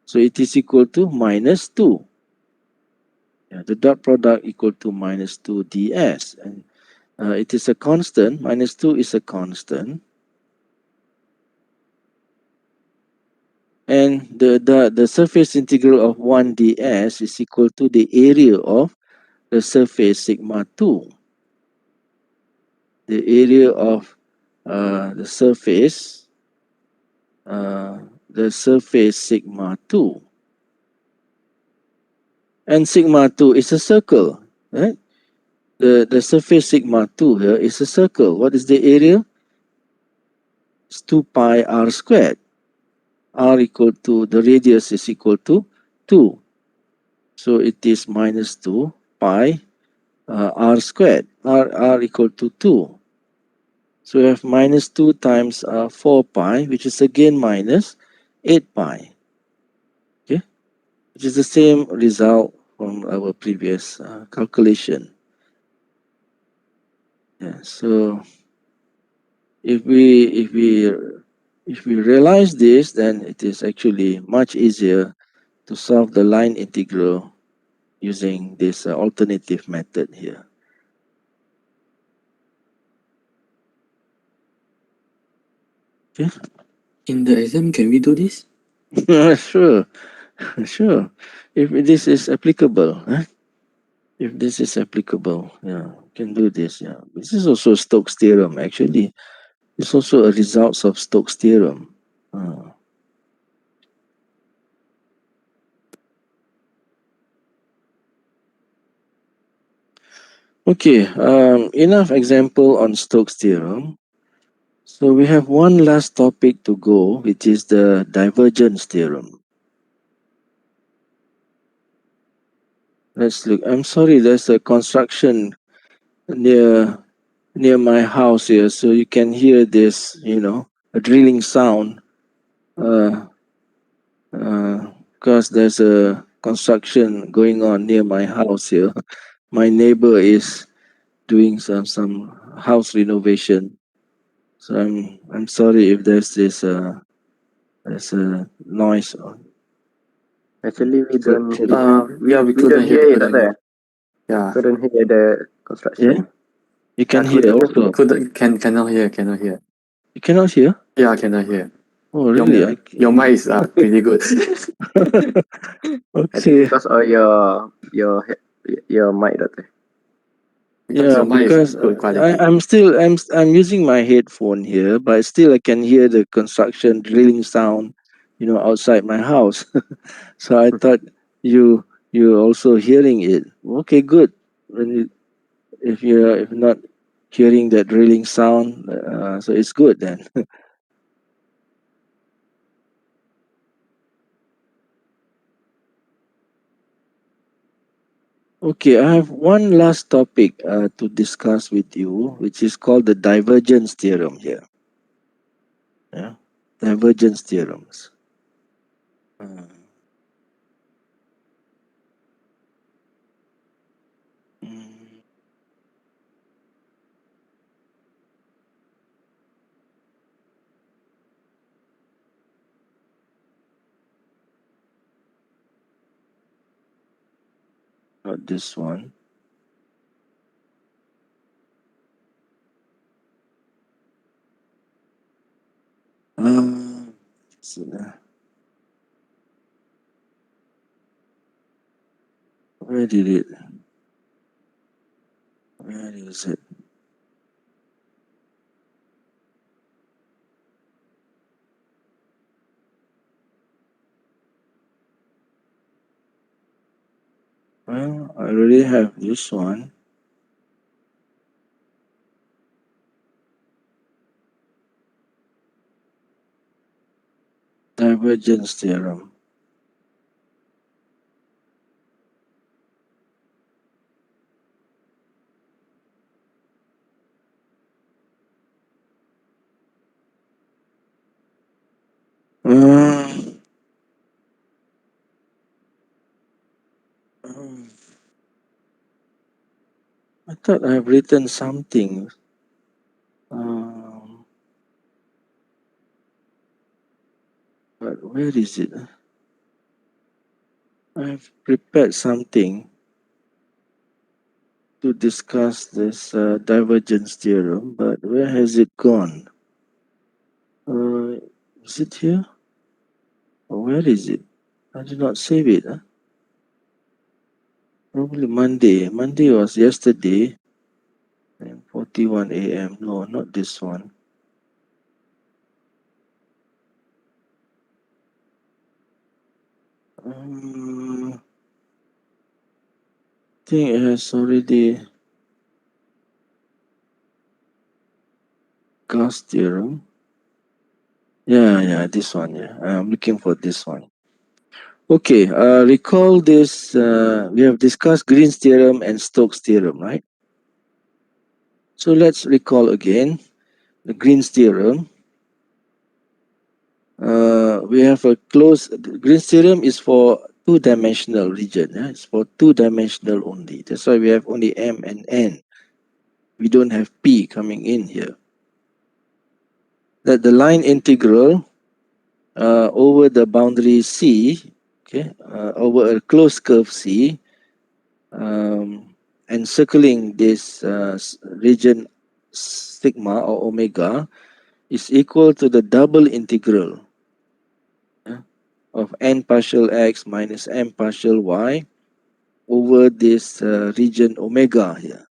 So it is equal to minus 2. Yeah, the dot product equal to minus 2 ds. And it is a constant, minus 2 is a constant. And the surface integral of 1 ds is equal to the area of the surface sigma 2. The area of the surface sigma 2. And sigma 2 is a circle, right? The surface sigma 2 here is a circle. What is the area? It's 2 pi r squared. R equal to, the radius is equal to 2. So it is minus 2 pi r squared. R equal to 2. So we have minus 2 times 4 pi, which is again minus 8 pi. Okay, which is the same result from our previous calculation. Yeah, so if we realize this, then it is actually much easier to solve the line integral using this alternative method here. Okay. In the exam, can we do this? Sure, sure. If this is applicable, if this is applicable, yeah, can do this. Yeah, this is also Stokes theorem. Actually, it's also a result of Stokes theorem. Okay, enough example on Stokes theorem. So we have one last topic to go, which is the divergence theorem. Let's look. I'm sorry, there's a construction near my house here, so you can hear this, a drilling sound. Because there's a construction going on near my house here. My neighbor is doing some house renovation. So I'm sorry if there's a noise on. Actually, we don't Yeah, we we couldn't don't hear hear. it out there. Yeah, Couldn't hear the construction. Yeah, you can hear couldn't also. cannot hear. You cannot hear? Yeah, I cannot hear. Oh, really? Your mic is pretty good. I think Okay. because of your mic out there. Yeah, your mic because is good quality. I'm using my headphone here, but still I can hear the construction drilling sound, outside my house. So I thought you also hearing it. Okay, good. When if you're not hearing that drilling sound, so it's good then. Okay, I have one last topic to discuss with you, which is called the divergence theorem here. Yeah, divergence theorems. Mm. Not this one. So, where did it? Where is it? Well, I already have this one. Divergence theorem. thought I've written something. But where is it? I've prepared something to discuss this divergence theorem, but where has it gone? Is it here? Or where is it? I did not save it. Huh? Probably Monday. Monday was yesterday. 9:41 a.m. No, not this one. I think it has already Gauss theorem. Yeah, this one. Yeah, I'm looking for this one. Okay, recall this. We have discussed Green's theorem and Stokes theorem, right? So let's recall again the Green's theorem. We have a Green's theorem is for two-dimensional region. Yeah? It's for two-dimensional only. That's why we have only M and N. We don't have P coming in here. That the line integral over the boundary C, okay, over a closed curve C, encircling this region sigma or omega is equal to the double integral of n partial x minus m partial y over this region omega here.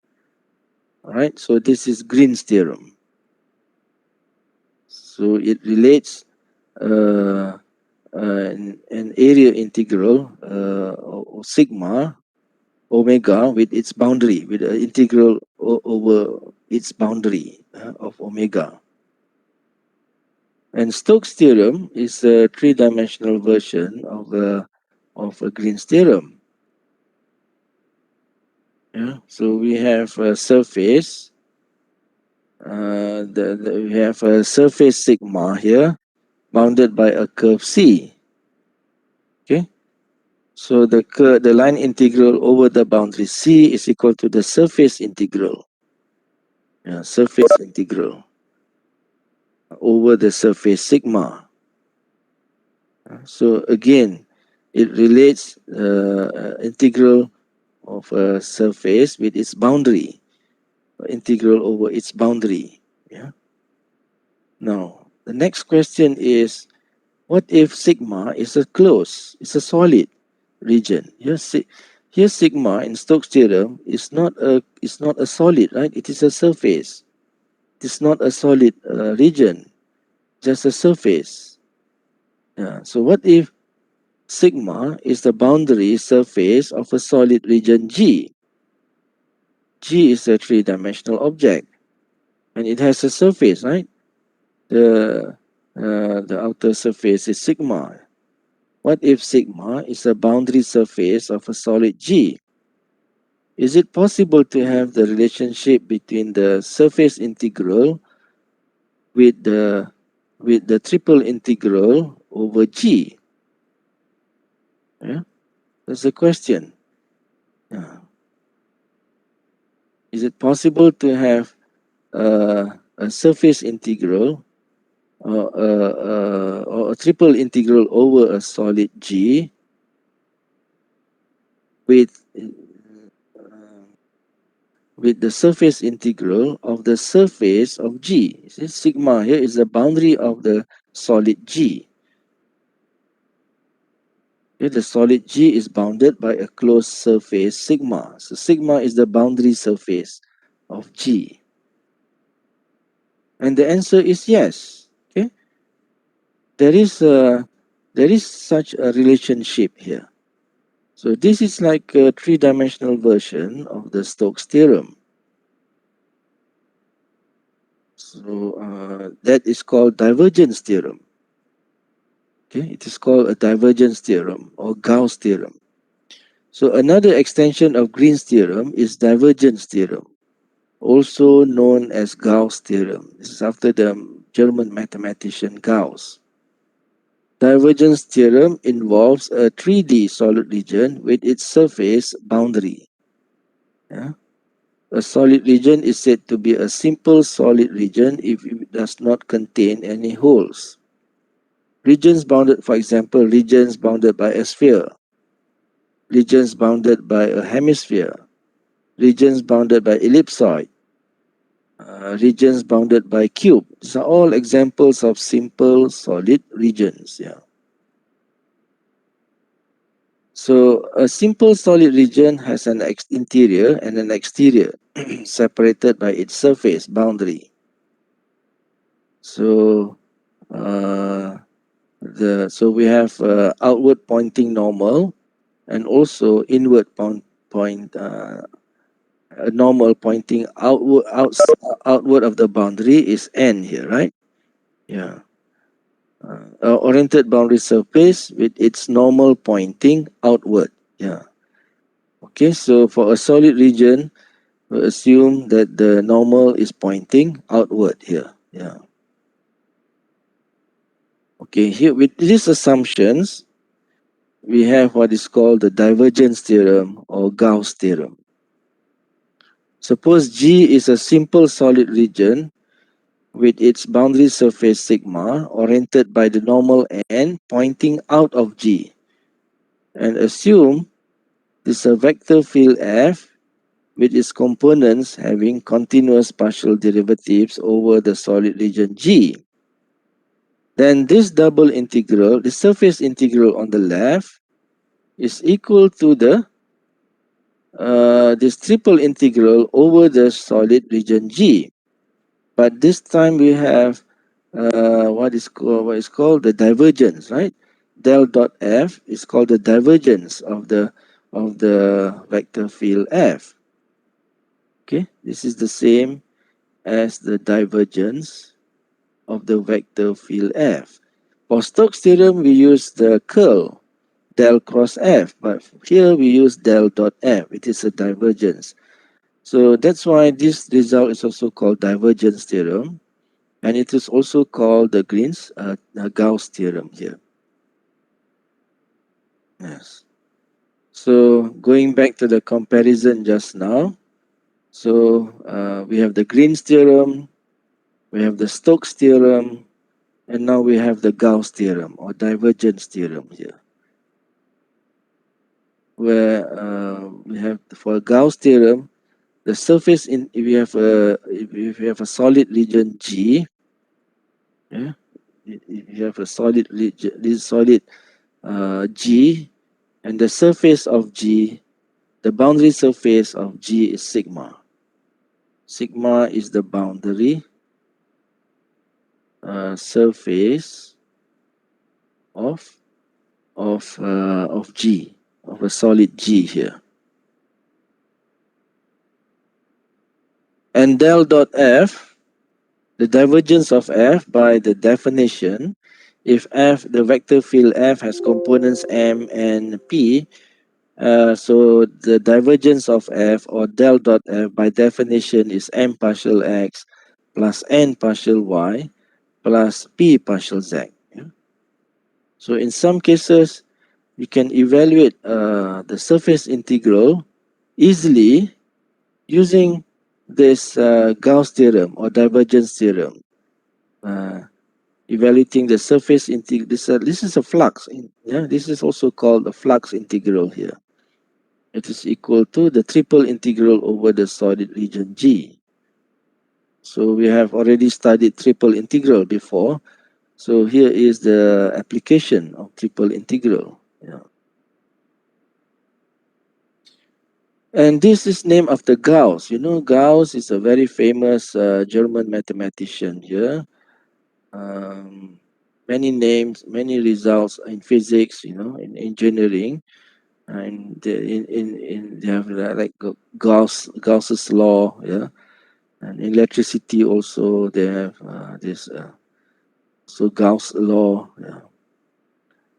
All right, so this is Green's theorem. So it relates an area integral of sigma omega with its boundary, with an integral over its boundary of omega. And Stokes' theorem is a three-dimensional version of a Green's theorem. Yeah, so we have a surface. We have a surface sigma here, bounded by a curve C. Okay, so the line integral over the boundary C is equal to the surface integral. Yeah, surface integral over the surface sigma. So again, it relates integral of a surface with its boundary, integral over its boundary. Yeah. Now the next question is, what if sigma is a solid region? Here sigma in Stokes theorem is not a solid, right? It is a surface. It is not a solid region, just a surface. Yeah. So what if sigma is the boundary surface of a solid region G? G is a three-dimensional object, and it has a surface, right? The outer surface is sigma. What if sigma is a boundary surface of a solid G? Is it possible to have the relationship between the surface integral with the triple integral over G? Yeah, that's the question. Yeah. Is it possible to have a surface integral or a triple integral over a solid G with the surface integral of the surface of G? See, sigma here is the boundary of the solid G. Here the solid G is bounded by a closed surface sigma. So sigma is the boundary surface of G. And the answer is yes. Okay, there is such a relationship here. So this is like a three-dimensional version of the Stokes theorem. So that is called divergence theorem. Okay, it is called a divergence theorem or Gauss theorem. So another extension of Green's theorem is divergence theorem, also known as Gauss theorem. This is after the German mathematician Gauss. Divergence theorem involves a 3D solid region with its surface boundary. Yeah? A solid region is said to be a simple solid region if it does not contain any holes. Regions bounded, for example, regions bounded by a sphere, regions bounded by a hemisphere, regions bounded by ellipsoid, regions bounded by cube. These are all examples of simple solid regions. Yeah. So a simple solid region has an interior and an exterior separated by its surface boundary. So we have outward pointing normal and also inward a normal pointing outward of the boundary is n here, right? Yeah. Oriented boundary surface with its normal pointing outward. Yeah. Okay, so for a solid region, we assume that the normal is pointing outward here. Yeah. Okay, here with these assumptions, we have what is called the divergence theorem or Gauss theorem. Suppose G is a simple solid region with its boundary surface sigma oriented by the normal n pointing out of G, and assume this is a vector field F with its components having continuous partial derivatives over the solid region G. Then this double integral, the surface integral on the left, is equal to the this triple integral over the solid region G. But this time we have what is called the divergence, right? Del dot F is called the divergence of the vector field F. Okay, this is the same as the divergence of the vector field F. For Stokes theorem, we use the curl del cross F, but here we use del dot F. It is a divergence. So that's why this result is also called divergence theorem, and it is also called the Green's Gauss theorem here. Yes. So going back to the comparison just now, so we have the Green's theorem, we have the Stokes theorem, and now we have the Gauss theorem or divergence theorem here, where we have for Gauss theorem, the surface in if you have a solid region G, yeah, if you have a solid region, this solid G, and the surface of G, the boundary surface of G is sigma. Sigma is the boundary surface of G, of a solid G here. And del dot F, the divergence of F by the definition, if F, the vector field F has components M and P, so the divergence of F or del dot F by definition is M partial X plus N partial Y plus P partial Z. Yeah? So in some cases, you can evaluate the surface integral easily using this Gauss theorem or divergence theorem, evaluating the surface integral. This is a flux. Yeah, this is also called a flux integral here. It is equal to the triple integral over the solid region G. So we have already studied triple integral before. So here is the application of triple integral. Yeah. And this is named after Gauss. You know, Gauss is a very famous German mathematician here. Many names, many results in physics, you know, in engineering, and they have like Gauss's law, yeah, and electricity also they have this so Gauss law, yeah.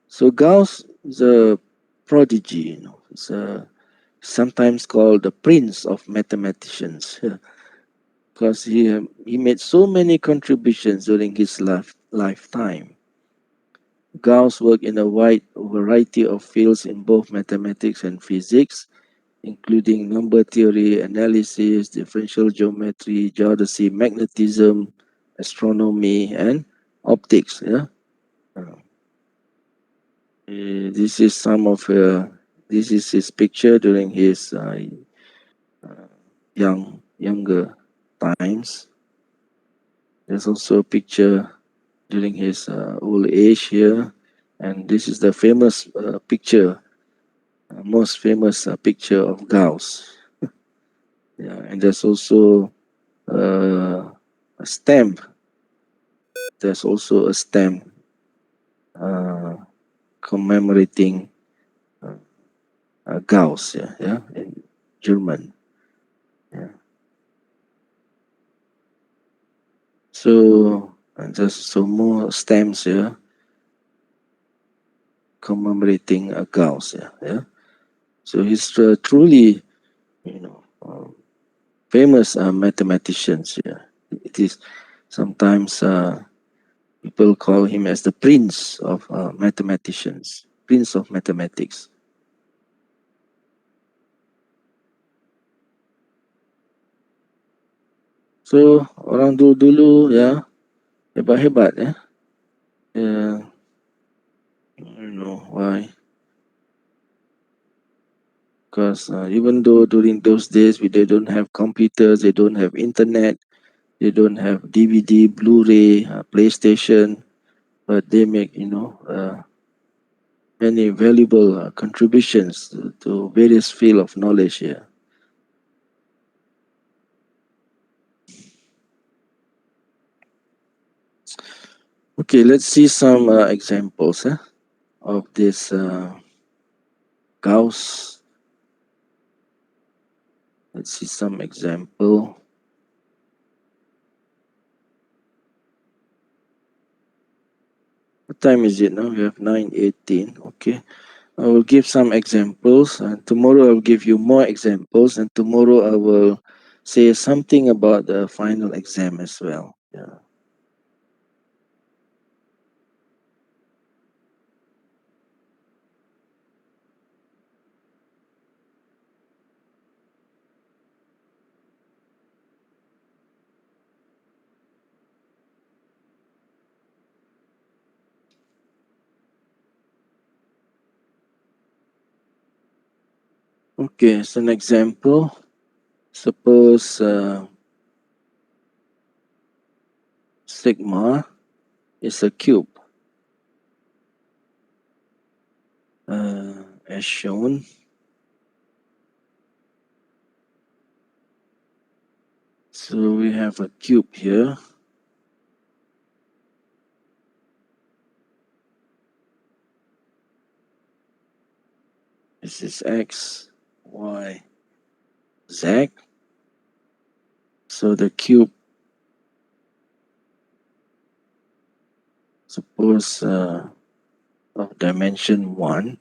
So Gauss is a prodigy, you know. It's sometimes called the prince of mathematicians. Yeah, because he made so many contributions during his lifetime. Gauss worked in a wide variety of fields in both mathematics and physics, including number theory, analysis, differential geometry, geodesy, magnetism, astronomy, and optics. Yeah. This is some of this is his picture during his younger times. There's also a picture during his old age here, and this is the famous picture, most famous picture of Gauss. Yeah, and there's also a stamp. There's also a stamp commemorating Gauss. Yeah, in German. Yeah. So there's some more stamps here commemorating Gauss. Yeah. So he's truly, you know, famous mathematicians. Yeah. It is sometimes people call him as the prince of mathematicians, prince of mathematics. So orang dulu-dulu ya hebat-hebat ya. Yeah. I don't know why. Because even though during those days they don't have computers, they don't have internet, they don't have DVD, Blu-ray, PlayStation, but they make many valuable contributions to various field of knowledge here. Okay, let's see some examples of this Gauss. Let's see some example. What time is it now? We have 9:18. Okay. I will give some examples, and tomorrow I'll give you more examples, and tomorrow I will say something about the final exam as well. Yeah. Okay, as an example, suppose sigma is a cube, as shown. So we have a cube here. This is x, y, z. So the cube, suppose of dimension 1.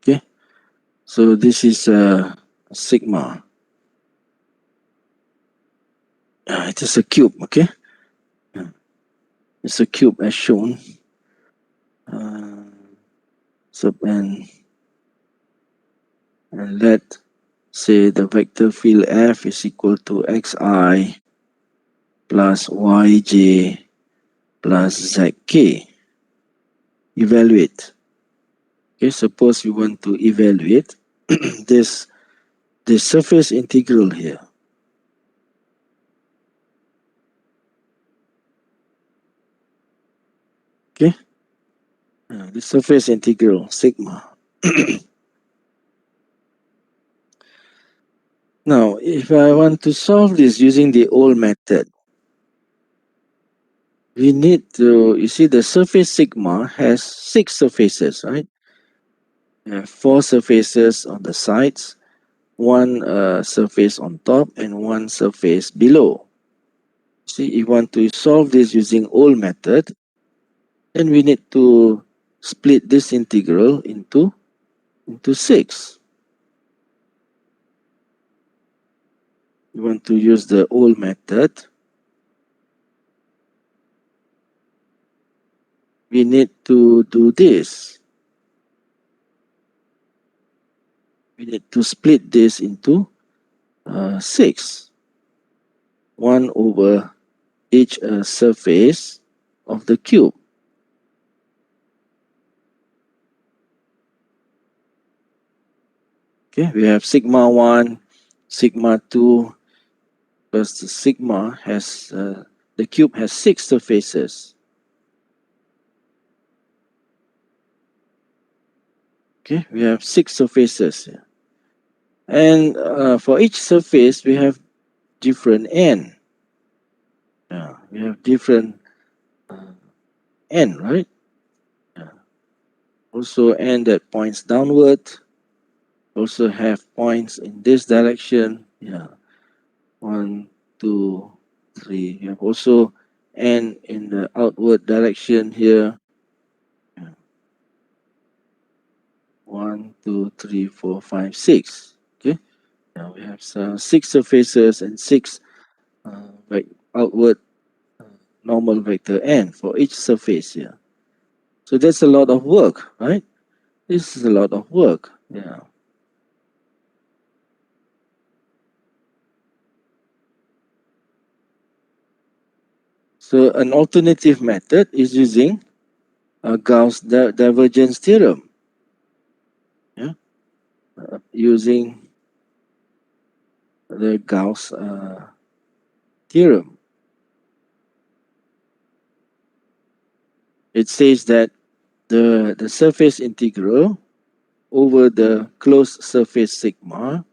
Okay, so this is sigma. It is a cube, okay? It's a cube as shown. So and let say the vector field F is equal to xi plus yj plus zk. Evaluate. Okay, suppose we want to evaluate this surface integral here. Okay, the surface integral sigma. Now, if I want to solve this using the old method, we need to, you see, the surface sigma has 6 surfaces, right? 4 surfaces on the sides, 1 surface on top, and 1 surface below. See, if you want to solve this using old method, then we need to split this integral into 6. You want to use the old method, we need to do this. We need to split this into 6. 1 over each surface of the cube. Okay, we have sigma 1, sigma 2, because the sigma has, the cube has 6 surfaces. Okay, we have 6 surfaces here. And for each surface, we have different n. Yeah, we have different n, right? Yeah. Also n that points downward. Also have points in this direction. Yeah, 1, 2, 3. We have also n in the outward direction here. Yeah. 1, 2, 3, 4, 5, 6. Okay. Now we have 6 surfaces and 6 outward normal vector n for each surface here. So that's a lot of work, right? This is a lot of work. Yeah. So an alternative method is using a Gauss divergence theorem. Yeah. Using the Gauss theorem. It says that the surface integral over the closed surface sigma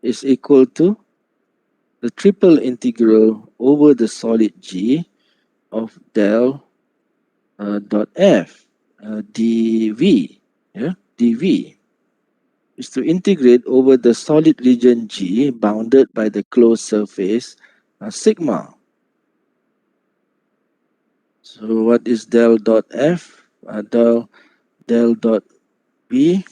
is equal to the triple integral over the solid G of del dot f dv. Yeah, dv is to integrate over the solid region G bounded by the closed surface sigma. So what is del dot f? Del dot v.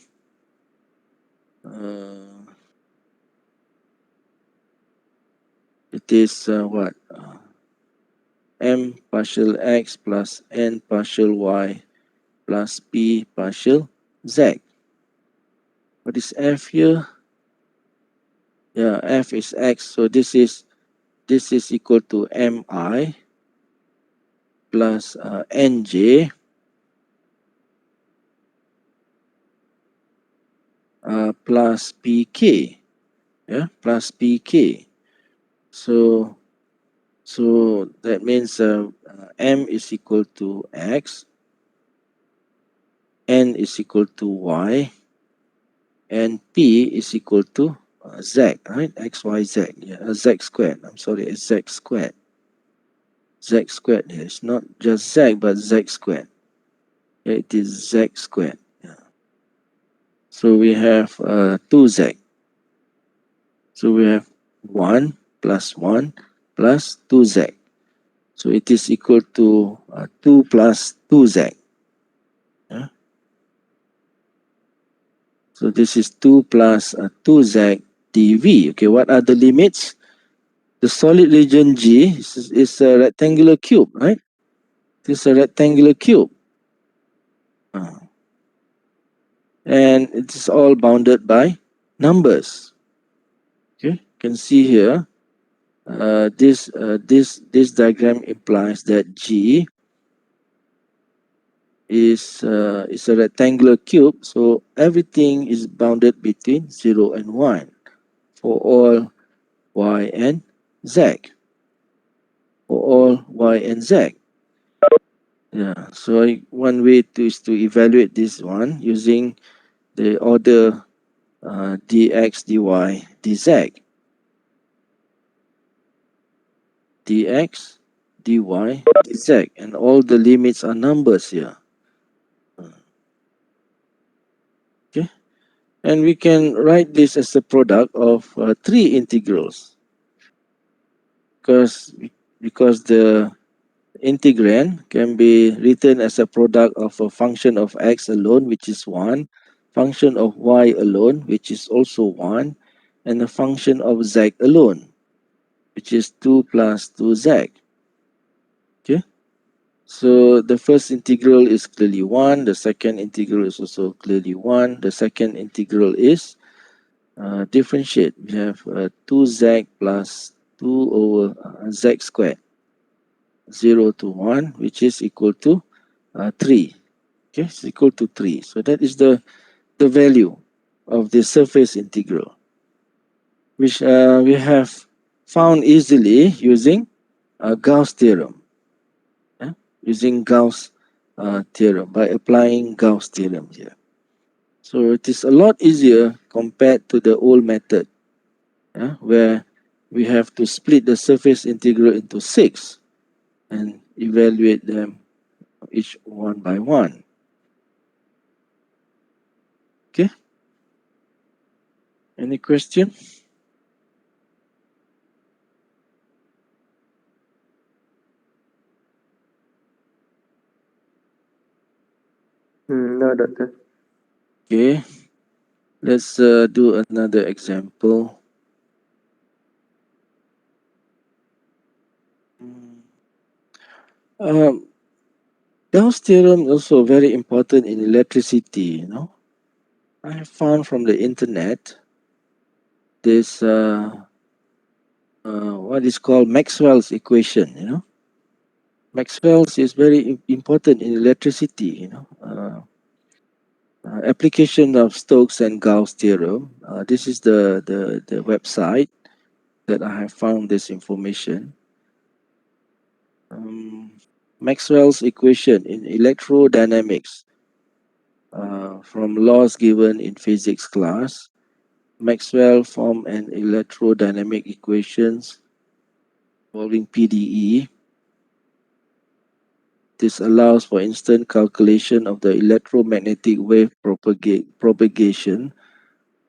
It is what? M partial x plus n partial y plus p partial z. What is f here? Yeah, f is x. So this is equal to mi plus nj plus pk. Yeah, plus pk. So that means m is equal to x, n is equal to y, and p is equal to z, right? X, y, z. Yeah, z squared. I'm sorry, it's z squared. Z squared here. It's not just z, but z squared. Yeah, it is z squared. Yeah. So we have 2z. So we have 1 plus 1 plus 2z. So it is equal to 2 plus 2z. Yeah. So this is 2 plus 2z dv. Okay, what are the limits? The solid region G is a rectangular cube, right? This is a rectangular cube. And it is all bounded by numbers. Okay, you can see here, this diagram implies that G is a rectangular cube, so everything is bounded between 0 and 1 for all y and z. For all y and z. Yeah, so one way is to evaluate this one using the order dx, dy, dz. Dx, dy, dz, and all the limits are numbers here. Okay, and we can write this as a product of 3 integrals. because because the integrand can be written as a product of a function of x alone, which is 1, function of y alone, which is also 1, and a function of z alone, which is 2 plus 2z. Okay, so the first integral is clearly 1, the second integral is also clearly 1, the second integral is differentiate. We have 2z plus 2 over z squared, 0 to 1, which is equal to 3. Okay, it's equal to 3. So that is the value of the surface integral, which we have found easily using Gauss theorem. Yeah? Using Gauss theorem, by applying Gauss theorem here. So it is a lot easier compared to the old method, where we have to split the surface integral into 6 and evaluate them each one by one. Okay, any question? No, doctor. Okay, let's do another example. Um, Gauss theorem is also very important in electricity. I have found from the internet this what is called Maxwell's equation. Maxwell's is very important in electricity. Application of Stokes and Gauss theorem. This is the website that I have found this information. Maxwell's equation in electrodynamics, from laws given in physics class. Maxwell formed an electrodynamic equations involving PDE. This allows for instant calculation of the electromagnetic wave propagation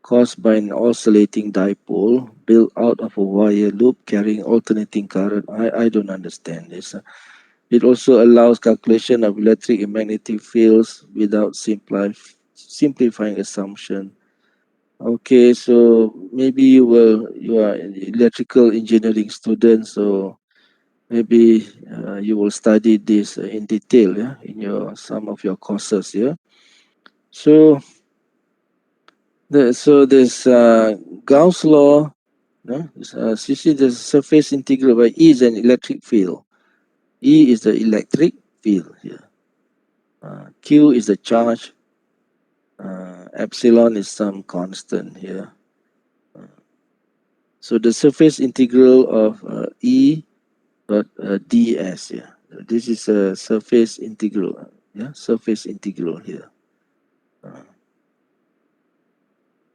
caused by an oscillating dipole built out of a wire loop carrying alternating current. I don't understand this. It also allows calculation of electric and magnetic fields without simplifying assumption. Okay, so maybe you are an electrical engineering student, so maybe you will study this in detail, yeah, in some of your courses, yeah. So this Gauss law, you see the surface integral by E is an electric field. E is the electric field here. Q is the charge. Epsilon is some constant here. So the surface integral of E dot ds here. This is a surface integral. Yeah, surface integral here.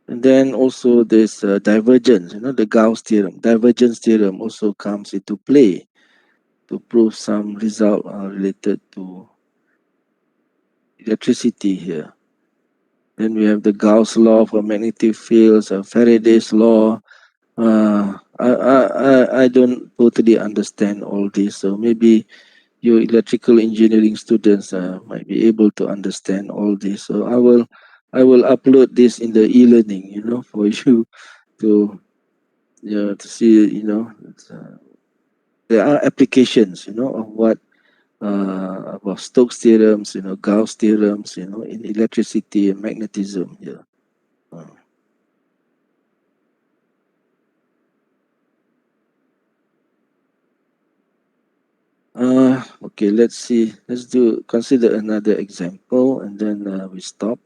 And then also this divergence, the Gauss theorem, divergence theorem also comes into play to prove some result related to electricity here. Then we have the Gauss law for magnetic fields, Faraday's law. I don't totally understand all this, so maybe your electrical engineering students might be able to understand all this. So I will upload this in the e-learning, for you to to see. There are applications, of what about Stokes theorems, Gauss theorems, in electricity and magnetism. Yeah. Okay, let's see. Let's consider another example and then we stop.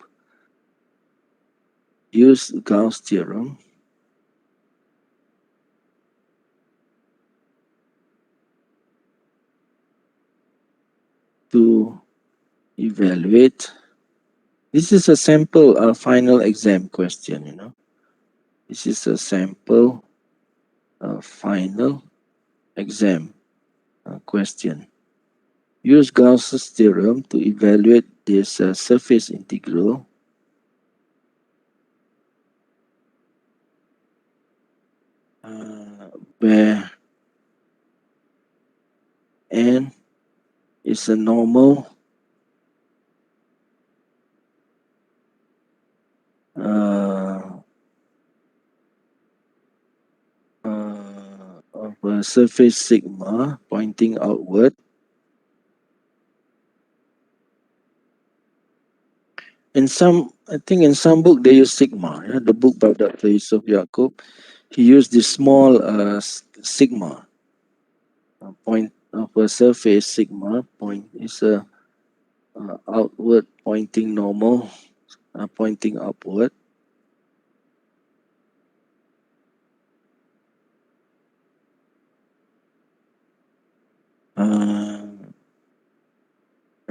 Use Gauss theorem to evaluate. This is a sample final exam question, This is a sample final exam question. Use Gauss's theorem to evaluate this surface integral where N is a normal of a surface sigma pointing outward. In some, I think in some book they use sigma. Yeah? The book by Dr. Yusuf Yaqub, he used this small sigma point of a surface sigma point is a outward pointing normal, pointing upward.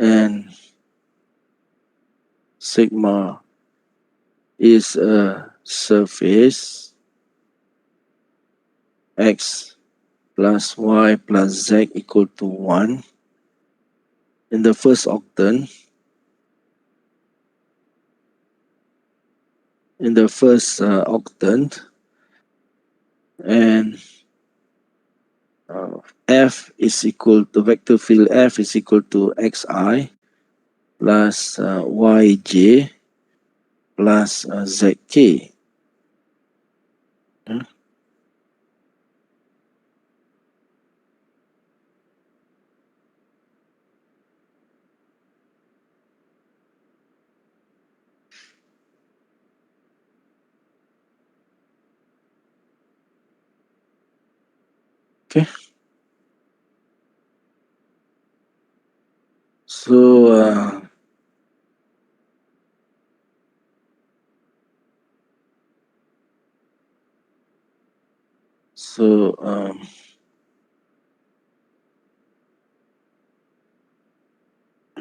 And sigma is a surface x plus y plus z equal to 1 in the first octant. In the first octant, and f is equal to vector field f is equal to xi plus yj plus zk. Okay. So I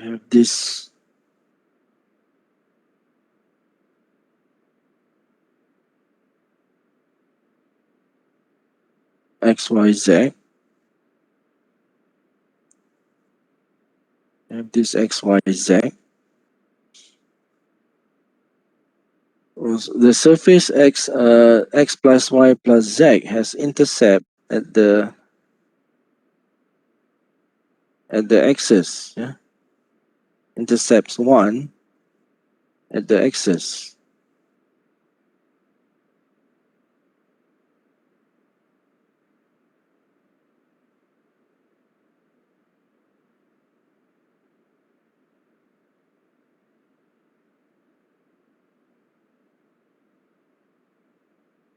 have this xyz. I have this xyz. The surface x x plus y plus z has intercept at the axis. Yeah, intercepts 1 at the axis.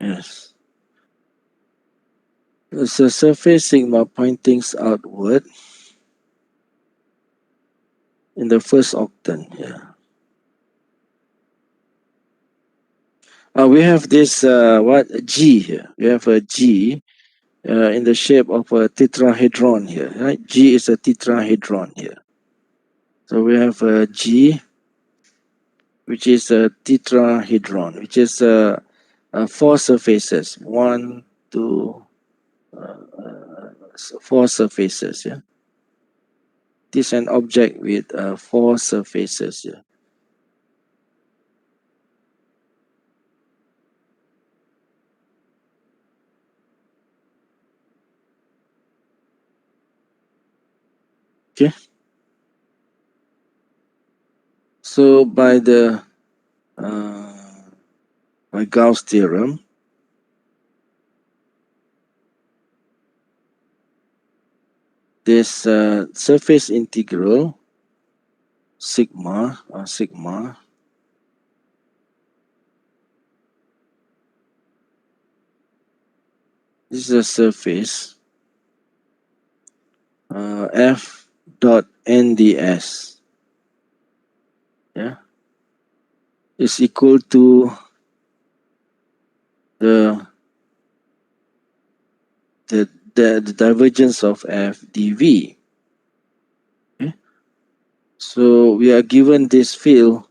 Yes. It's a surface sigma pointing outward in the first octant. Yeah. We have this G here. We have a G in the shape of a tetrahedron here. Right? G is a tetrahedron here. So we have a G, which is a tetrahedron, which is 4 surfaces. 1, 2, 4 surfaces. Yeah. This is an object with 4 surfaces. Yeah. Okay. So by the by Gauss theorem, this surface integral sigma this is a surface f dot nds, yeah, is equal to the divergence of f dv. Okay? So we are given this field.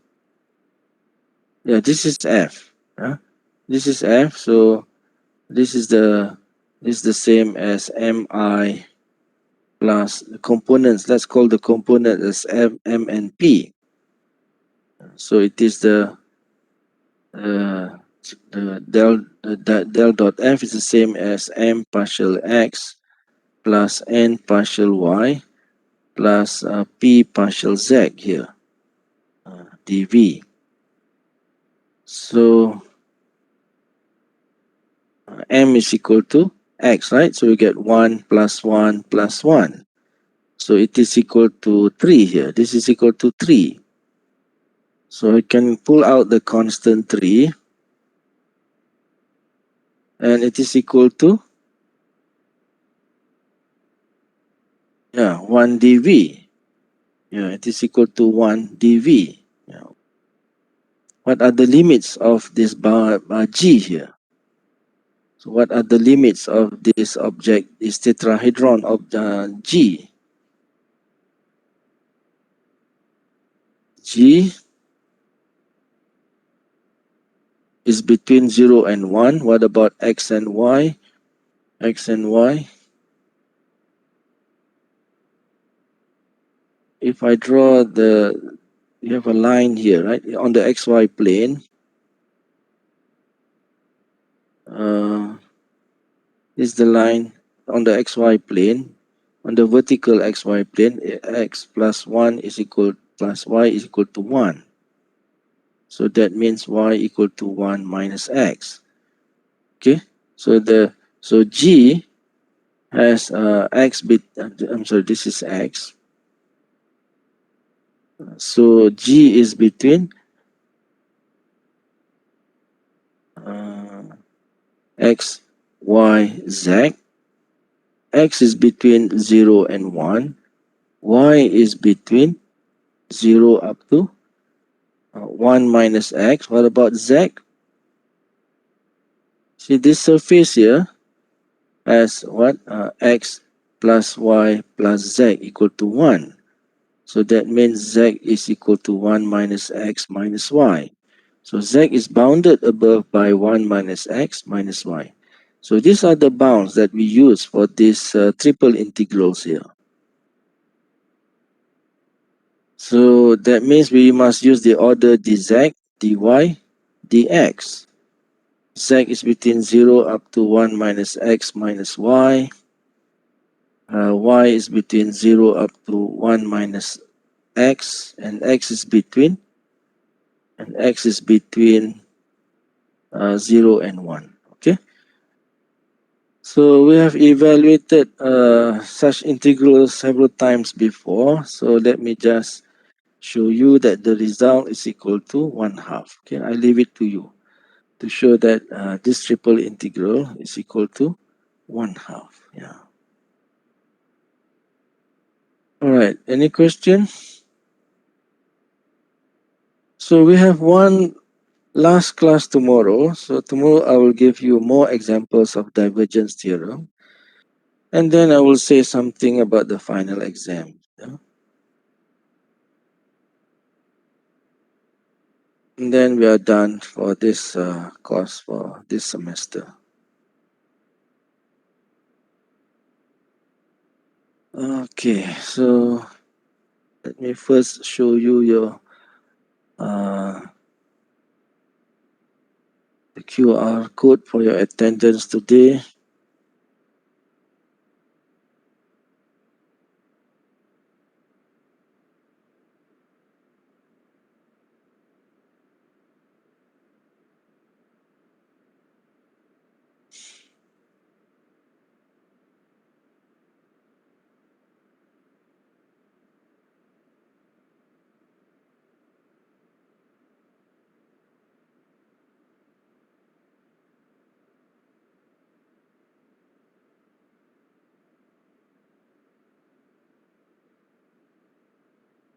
Yeah, this is f. This is f. So this is the same as mi plus the components. Let's call the component as m and p. So it is the del dot f is the same as m partial x plus n partial y plus p partial z here, dv. So m is equal to x, right? So we get 1 plus 1 plus 1. So it is equal to 3 here. This is equal to 3. So I can pull out the constant 3, and it is equal to 1 dV. Yeah, it is equal to 1 dV. Yeah. What are the limits of this bar G here? So what are the limits of this object, this tetrahedron of G? G is between 0 and 1. What about x and y? X and y. If I draw you have a line here, right? On the xy plane. Is the line on the xy plane. On the vertical xy plane, x plus 1 is equal plus y is equal to 1. So that means y equal to 1 minus x. Okay, so G has x bit. I'm sorry, this is x. So G is between x, y, z. X is between 0 and 1. Y is between 0 up to 1 minus x. What about z? See, this surface here has what? X plus y plus z equal to 1. So that means z is equal to 1 minus x minus y. So z is bounded above by 1 minus x minus y. So these are the bounds that we use for these triple integrals here. So that means we must use the order dz, dy, dx. Z is between 0 up to 1 minus x minus y. Y is between 0 up to 1 minus x, and x is between 0 and 1. Okay, so we have evaluated such integrals several times before, so let me just show you that the result is equal to 1/2. Okay, I leave it to you to show that this triple integral is equal to 1/2. Yeah. All right, any question? So we have one last class tomorrow. So tomorrow I will give you more examples of divergence theorem. And then I will say something about the final exam. Yeah? And then we are done for this course for this semester. Okay, so let me first show you your the QR code for your attendance today.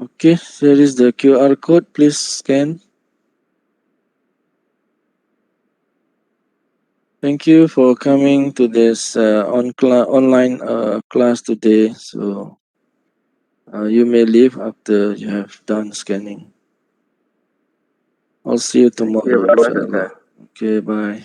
Okay, here is the QR code. Please scan. Thank you for coming to this online class today. So you may leave after you have done scanning. I'll see you Thank you tomorrow, very much, inshallah. Doctor. Okay, bye.